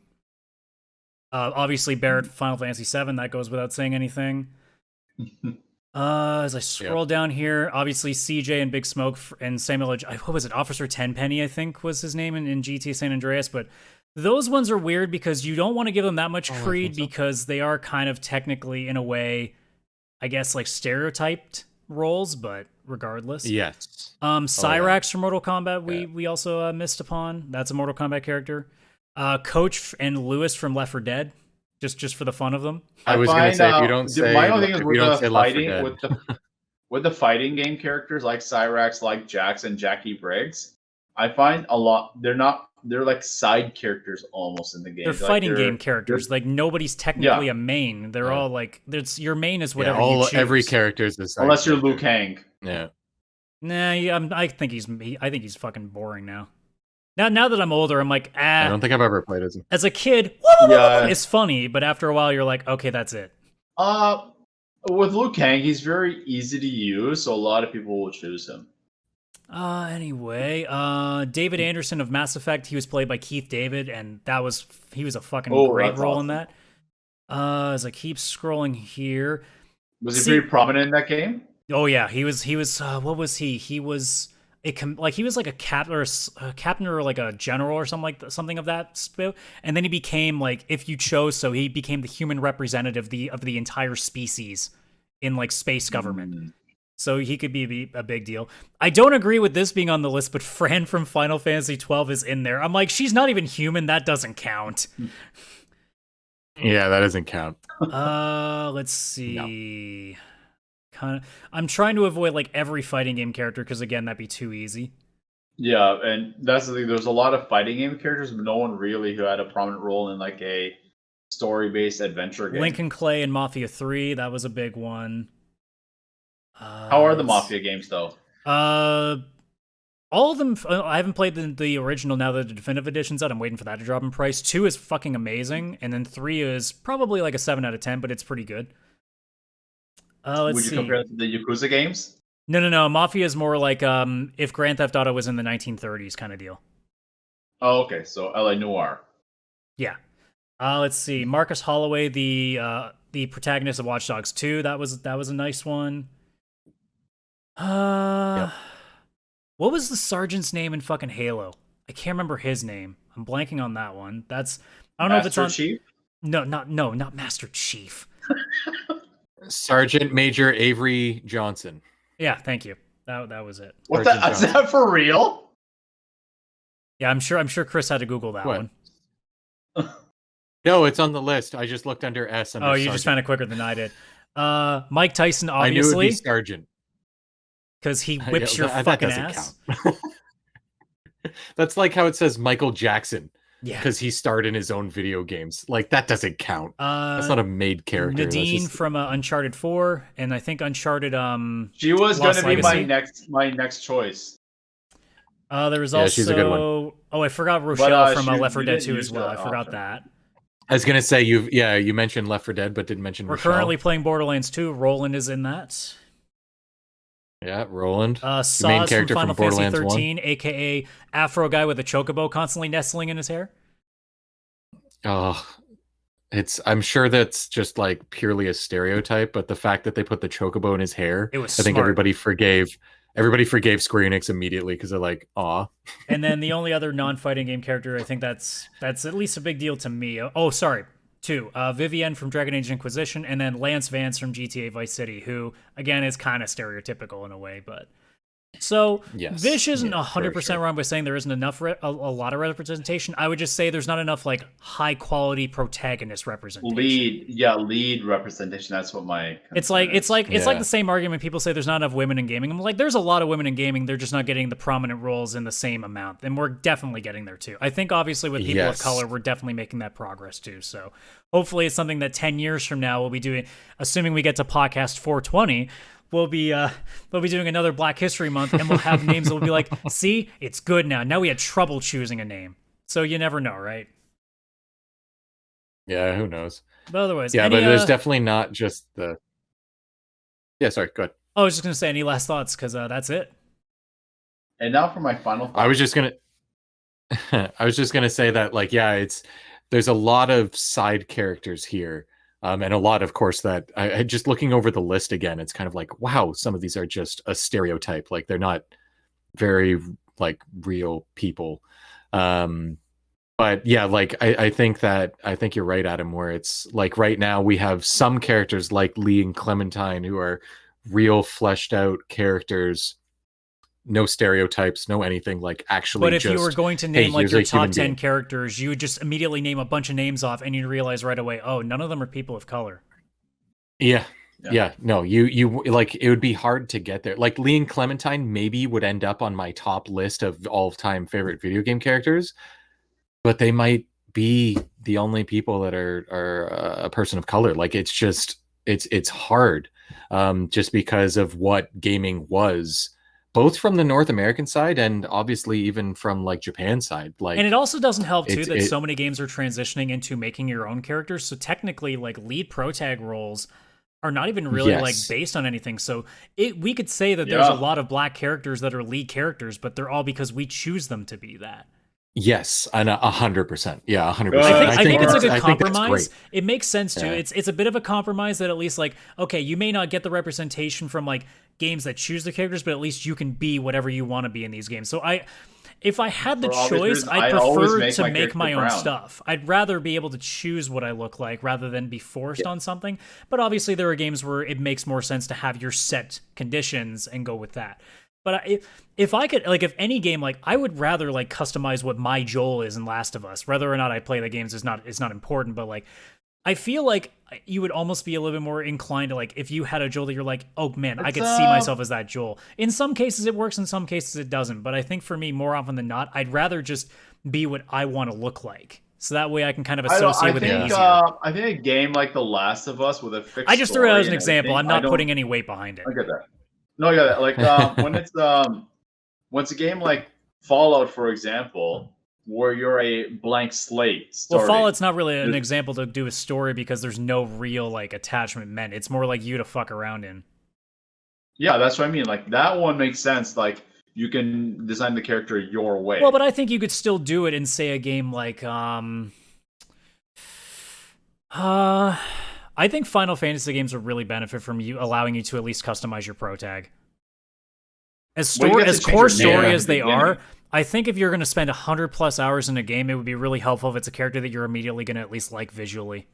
Obviously, Barrett, Final Fantasy VII. That goes without saying anything. As I scroll down here, obviously CJ and Big Smoke and Samuel, what was it? Officer Tenpenny, I think was his name in GTA San Andreas. But those ones are weird because you don't want to give them that much creed because they are kind of technically, in a way, I guess, like stereotyped roles, but regardless. Yes. Cyrax from Mortal Kombat, we also missed upon. That's a Mortal Kombat character. Coach and Lewis from Left 4 Dead. Just for the fun of them. I was going to say, if you don't say, my only thing is with the fighting, with the fighting game characters like Cyrax, like Jax and Jackie Briggs, I find a lot they're like side characters almost in the game. They're fighting game characters. Like nobody's technically a main. They're all like your main is whatever you choose. Every character is the same. Unless you're Liu Kang. Yeah. Nah, I think he's fucking boring now. Now that I'm older, I'm like, I don't think I've ever played as him. As a kid, it's funny, but after a while, you're like, okay, that's it. With Liu Kang, he's very easy to use, so a lot of people will choose him. Anyway, David Anderson of Mass Effect, he was played by Keith David, and he was a fucking great role in that. As I keep scrolling here, was he pretty prominent in that game? Oh yeah, he was. What was he? He was. He was like a captain or like a general or something of that. And then he became like, if you chose, so he became the human representative of the entire species in like space government. So he could be a big deal. I don't agree with this being on the list, but Fran from Final Fantasy 12 is in there. I'm like, she's not even human. That doesn't count. Yeah, that doesn't count. Let's see. No. I'm trying to avoid like every fighting game character because again that'd be too easy. Yeah, and that's the thing. There's a lot of fighting game characters, but no one really who had a prominent role in like a story-based adventure game. Lincoln Clay in Mafia 3, that was a big one. How are the Mafia games though? All of them. I haven't played the original now that the definitive edition's out. I'm waiting for that to drop in price. 2 is fucking amazing, and then 3 is probably like a 7 out of 10, but it's pretty good. Would you compare it to the Yakuza games? No. Mafia is more like if Grand Theft Auto was in the 1930s kind of deal. Oh, okay. So LA Noire. Yeah. Let's see. Marcus Holloway, the protagonist of Watch Dogs 2. That was a nice one. What was the sergeant's name in fucking Halo? I can't remember his name. I'm blanking on that one. I don't know if it's on Chief. No, not Master Chief. Sergeant Major Avery Johnson. Yeah, thank you. That was it. What is that for real? Yeah, I'm sure Chris had to Google that one. No, it's on the list. I just looked under S. Under you Sergeant. just found it quicker than I did. Mike Tyson, obviously. I knew it would be Sergeant. Because he whips your fucking ass. Count. That's like how it says Michael Jackson. Yeah. Because he starred in his own video games. Like, that doesn't count. That's not a made character. Nadine from Uncharted 4, and I think Uncharted she was going to be Legacy. my next choice. There was also... she's a good one. Oh, I forgot Rochelle from Left 4 Dead 2 as well. I forgot that. I was going to say, you mentioned Left 4 Dead, but didn't mention We're Rochelle. currently playing Borderlands 2. Roland is in that. Yeah, Roland. Saz main character from Final from Fantasy Borderlands 13, a.k.a. Afro guy with a chocobo constantly nestling in his hair. Oh, I'm sure that's just like purely a stereotype, but the fact that they put the chocobo in his hair, it was I think everybody forgave Square Enix immediately because they're like, aw. And then the only other non-fighting game character, I think that's at least a big deal to me. Oh, sorry. 2. Vivienne from Dragon Age Inquisition, and then Lance Vance from GTA Vice City, who, again, is kind of stereotypical in a way, but... So, yes. Vish isn't 100% wrong by saying there isn't enough, a lot of representation. I would just say there's not enough, like, high-quality protagonist representation. Lead representation, that's what my... It's like the same argument people say there's not enough women in gaming. I'm like, there's a lot of women in gaming, they're just not getting the prominent roles in the same amount, and we're definitely getting there, too. I think, obviously, with people of color, we're definitely making that progress, too, so... Hopefully it's something that 10 years from now we'll be doing, assuming we get to podcast 420, we'll be doing another Black History Month, and we'll have names that will be like, see, it's good now. Now we had trouble choosing a name. So you never know, right? Yeah, who knows? But otherwise, but there's definitely not just the... Yeah, sorry, go ahead. I was just going to say, any last thoughts? Because that's it. And now for my final thought. I was just going to say that, like, yeah, it's... there's a lot of side characters here. And a lot, of course, that I just looking over the list again, it's kind of like, wow, some of these are just a stereotype. Like they're not very like real people. But yeah, like I think you're right, Adam, where it's like right now we have some characters like Lee and Clementine who are real fleshed out characters, no stereotypes, no anything, like actually. But if just, you were going to name hey, like your top 10 being. characters, you would just immediately name a bunch of names off and you'd realize right away, oh, none of them are people of color. Yeah. No, you like it would be hard to get there. Like Lee and Clementine maybe would end up on my top list of all-time favorite video game characters, but they might be the only people that are a person of color. Like it's just it's hard, just because of what gaming was, both from the North American side and obviously even from like Japan side. Like, and it also doesn't help too that so many games are transitioning into making your own characters. So technically, like lead protag roles are not even really like based on anything. So we could say that there's a lot of black characters that are lead characters, but they're all because we choose them to be that. Yes, and 100%. Yeah, 100%. I think it's a good compromise. It makes sense too. Yeah. It's a bit of a compromise that at least like, okay, you may not get the representation from like games that choose the characters, but at least you can be whatever you want to be in these games. So if I had the choice, I'd prefer to make my own stuff. I'd rather be able to choose what I look like rather than be forced on something. But obviously there are games where it makes more sense to have your set conditions and go with that. But if I could, like, if any game, like, I would rather, like, customize what my Joel is in Last of Us. Whether or not I play the games is not important, but, like, I feel like you would almost be a little bit more inclined to, like, if you had a Joel that you're like, oh, man, I could see myself as that Joel. In some cases, it works. In some cases, it doesn't. But I think for me, more often than not, I'd rather just be what I want to look like. So that way I can kind of associate with it easier. I think a game like The Last of Us with a fixed I just threw it out as an example. I'm not putting any weight behind it. I get that. No, yeah, like when it's a game like Fallout, for example, where you're a blank slate. Well, Fallout's not really an example to do a story because there's no real like attachment meant. It's more like you to fuck around in. Yeah, that's what I mean. Like that one makes sense. Like you can design the character your way. Well, but I think you could still do it in say a game like I think Final Fantasy games would really benefit from you allowing you to at least customize your protag. As core story as they are, I think if you're going to spend 100+ hours in a game, it would be really helpful if it's a character that you're immediately going to at least like visually.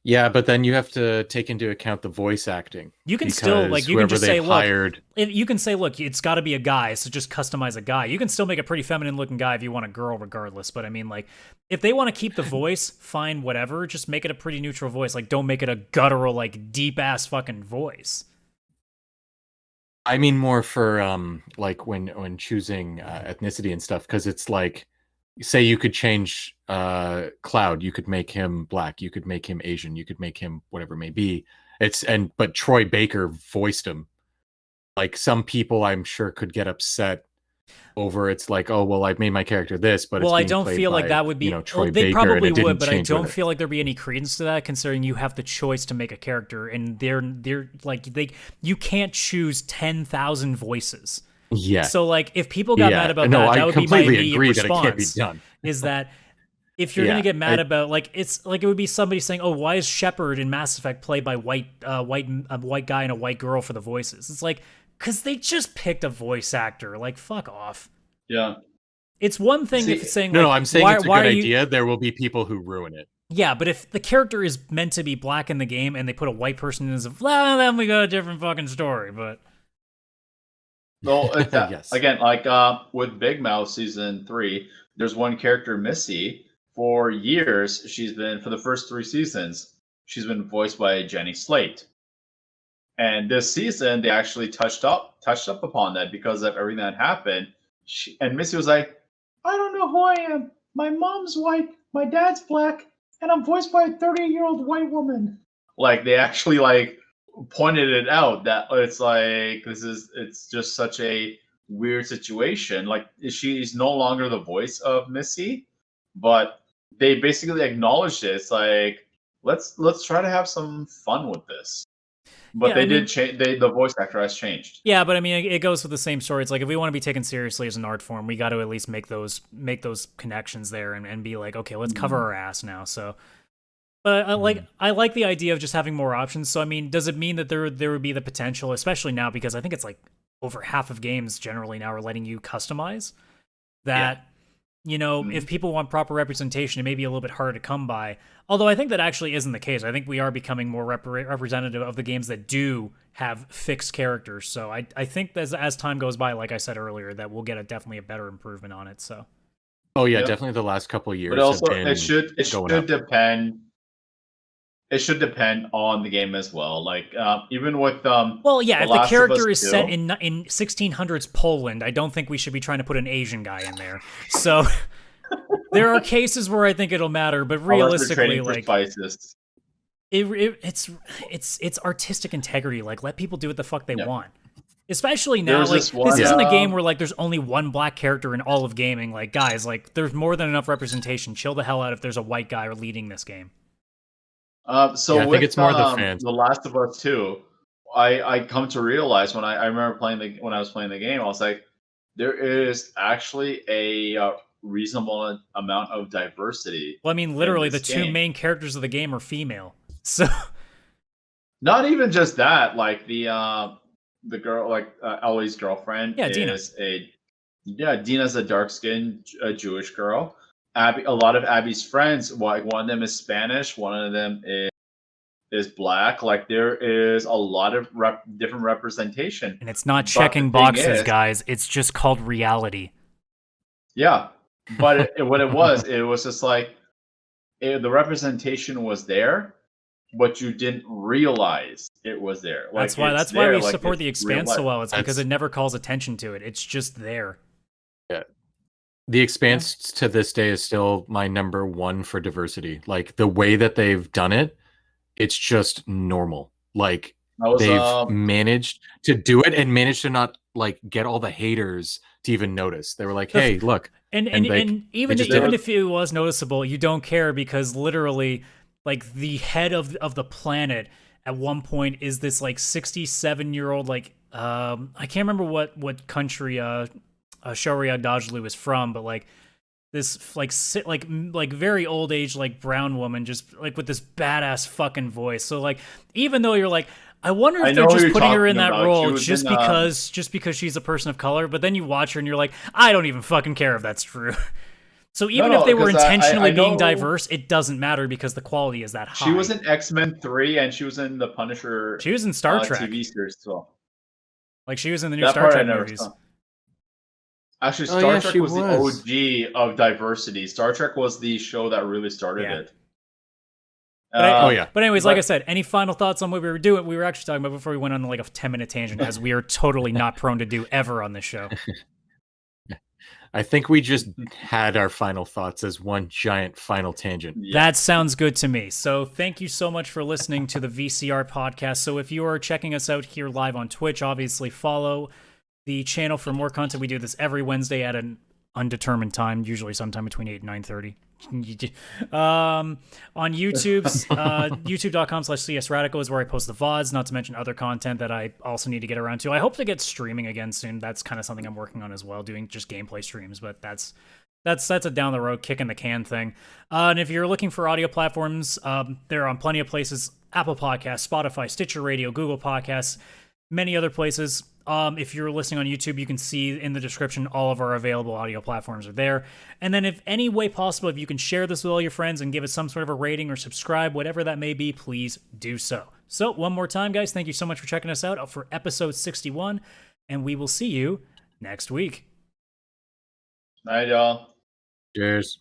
Yeah, but then you have to take into account the voice acting. You can still, like, you can just say, look, you can say, look, it's got to be a guy, so just customize a guy. You can still make a pretty feminine-looking guy if you want a girl regardless, but I mean, like, if they want to keep the voice, fine, whatever, just make it a pretty neutral voice. Like, don't make it a guttural, like, deep-ass fucking voice. I mean more for, like, when choosing ethnicity and stuff, because it's like, say you could change Cloud, you could make him black, you could make him Asian, you could make him whatever it may be. But Troy Baker voiced him. Like some people I'm sure could get upset over it's like, oh well, I've made my character this, but I don't feel like that would be Troy they Baker, probably would, but I don't feel like there'd be any credence to that considering you have the choice to make a character and they're like you can't choose 10,000 voices. Yeah. So like if people got mad about that would be my immediate response. That it can't be done. Is that if you're gonna get mad about like it's like it would be somebody saying, oh, why is Shepard in Mass Effect played by a white guy and a white girl for the voices? It's like because they just picked a voice actor. Like fuck off. Yeah. It's one thing if it's saying no, like, I'm saying it's a good idea. There will be people who ruin it. Yeah, but if the character is meant to be black in the game and they put a white person in as well, then we got a different fucking story. But no, yes. Again, like with Big Mouth season 3, there's one character, Missy. For years, she's been for the first 3 seasons, she's been voiced by Jenny Slate. And this season, they actually touched up upon that because of everything that happened. And Missy was like, "I don't know who I am. My mom's white, my dad's black, and I'm voiced by a 30-year-old white woman." Like they actually like pointed it out that it's like it's just such a weird situation. Like she's no longer the voice of Missy, but they basically acknowledged it. It's like let's try to have some fun with this. But Yeah, they I mean- did change. The voice actor has changed. Yeah, but I mean, it goes with the same story. It's like if we want to be taken seriously as an art form, we got to at least make those connections there and be like, okay, let's cover our ass now. So, but I like the idea of just having more options. So I mean, does it mean that there would be the potential, especially now because I think it's like over half of games generally now are letting you customize that. You know, if people want proper representation, it may be a little bit harder to come by. Although I think that actually isn't the case. I think we are becoming more representative of the games that do have fixed characters. So I think as time goes by, like I said earlier, that we'll get definitely a better improvement on it. So. Oh yeah, Yep. definitely the last couple of years. But also, have been it should going up. depend. It should depend on the game as well. Like even with Well, yeah, The if the Last of character Us is set 2? in 1600s Poland, I don't think we should be trying to put an Asian guy in there. So there are cases where I think it'll matter, but unless they're realistically, training for like spices. it's artistic integrity. Like let people do what the fuck they want. Especially now, There's like this one, this isn't a game where like there's only one black character in all of gaming. Like guys, like there's more than enough representation. Chill the hell out if there's a white guy leading this game. So Yeah, I with think it's more the fans. The Last of Us 2, I come to realize when I remember when I was playing the game, I was like, there is actually a reasonable amount of diversity. Well, I mean, literally, the this two game. main characters of the game are female. So Not even just that, like the girl, like Ellie's girlfriend, Yeah, Dina. Dina's a dark-skinned Jewish girl. Abby, a lot of Abby's friends, like one of them is Spanish, one of them is black. Like there is a lot of different representation. and it's not But checking the thing boxes, is- guys. It's just called reality. Yeah, but what it was just like the representation was there, but you didn't realize it was there. Like, That's why. it's That's why there, we like, support it's the real Expanse so life. well. It's because That's- it never calls attention to it. It's just there. The Expanse to this day is still my number one for diversity. Like the way that they've done it, it's just normal. Like I was, they've managed to do it and managed to not like get all the haters to even notice. They were like, The f- "Hey, look." And And, like, even just did even it. if it was noticeable, you don't care because literally, like the head of the planet at one point is this like 67-year-old like I can't remember what country Shoria Dajlu is from, but like this like very old age like brown woman just like with this badass fucking voice. So like even though you're like I wonder I if know they're who just you're putting her in talking that about. She role was just in, because she's a person of color, but then you watch her and you're like, I don't even fucking care if that's true. So even No, if they were 'cause I intentionally being know- diverse, it doesn't matter because the quality is that high. She was in X-Men 3 and she was in the Punisher She was in Star Trek. TV series as well. Like she was in the new That Star part I Trek never movies. saw. Actually, Oh, Star yeah, Trek she was the was. OG of diversity. Star Trek was the show that really started Yeah. it. Oh, yeah. But anyways, like but- I said, any final thoughts on what we were doing? We were actually talking about before we went on like a 10-minute tangent, as we are totally not prone to do ever on this show. I think we just had our final thoughts as one giant final tangent. Yeah. That sounds good to me. So thank you so much for listening to the VCR podcast. So if you are checking us out here live on Twitch, obviously follow the channel for more content. We do this every Wednesday at an undetermined time, usually sometime between 8 and 9:30. On YouTube's youtube.com/csradical is where I post the VODs, not to mention other content that I also need to get around to. I hope to get streaming again soon. That's kind of something I'm working on as well, doing just gameplay streams, but that's a down the road kick in the can thing. And if you're looking for audio platforms, they're on plenty of places: Apple Podcasts, Spotify, Stitcher Radio, Google Podcasts, many other places. If you're listening on YouTube, you can see in the description all of our available audio platforms are there. And then if any way possible, if you can share this with all your friends and give it some sort of a rating or subscribe, whatever that may be, please do so. So one more time, guys, thank you so much for checking us out for episode 61, and we will see you next week. Night, y'all. Cheers.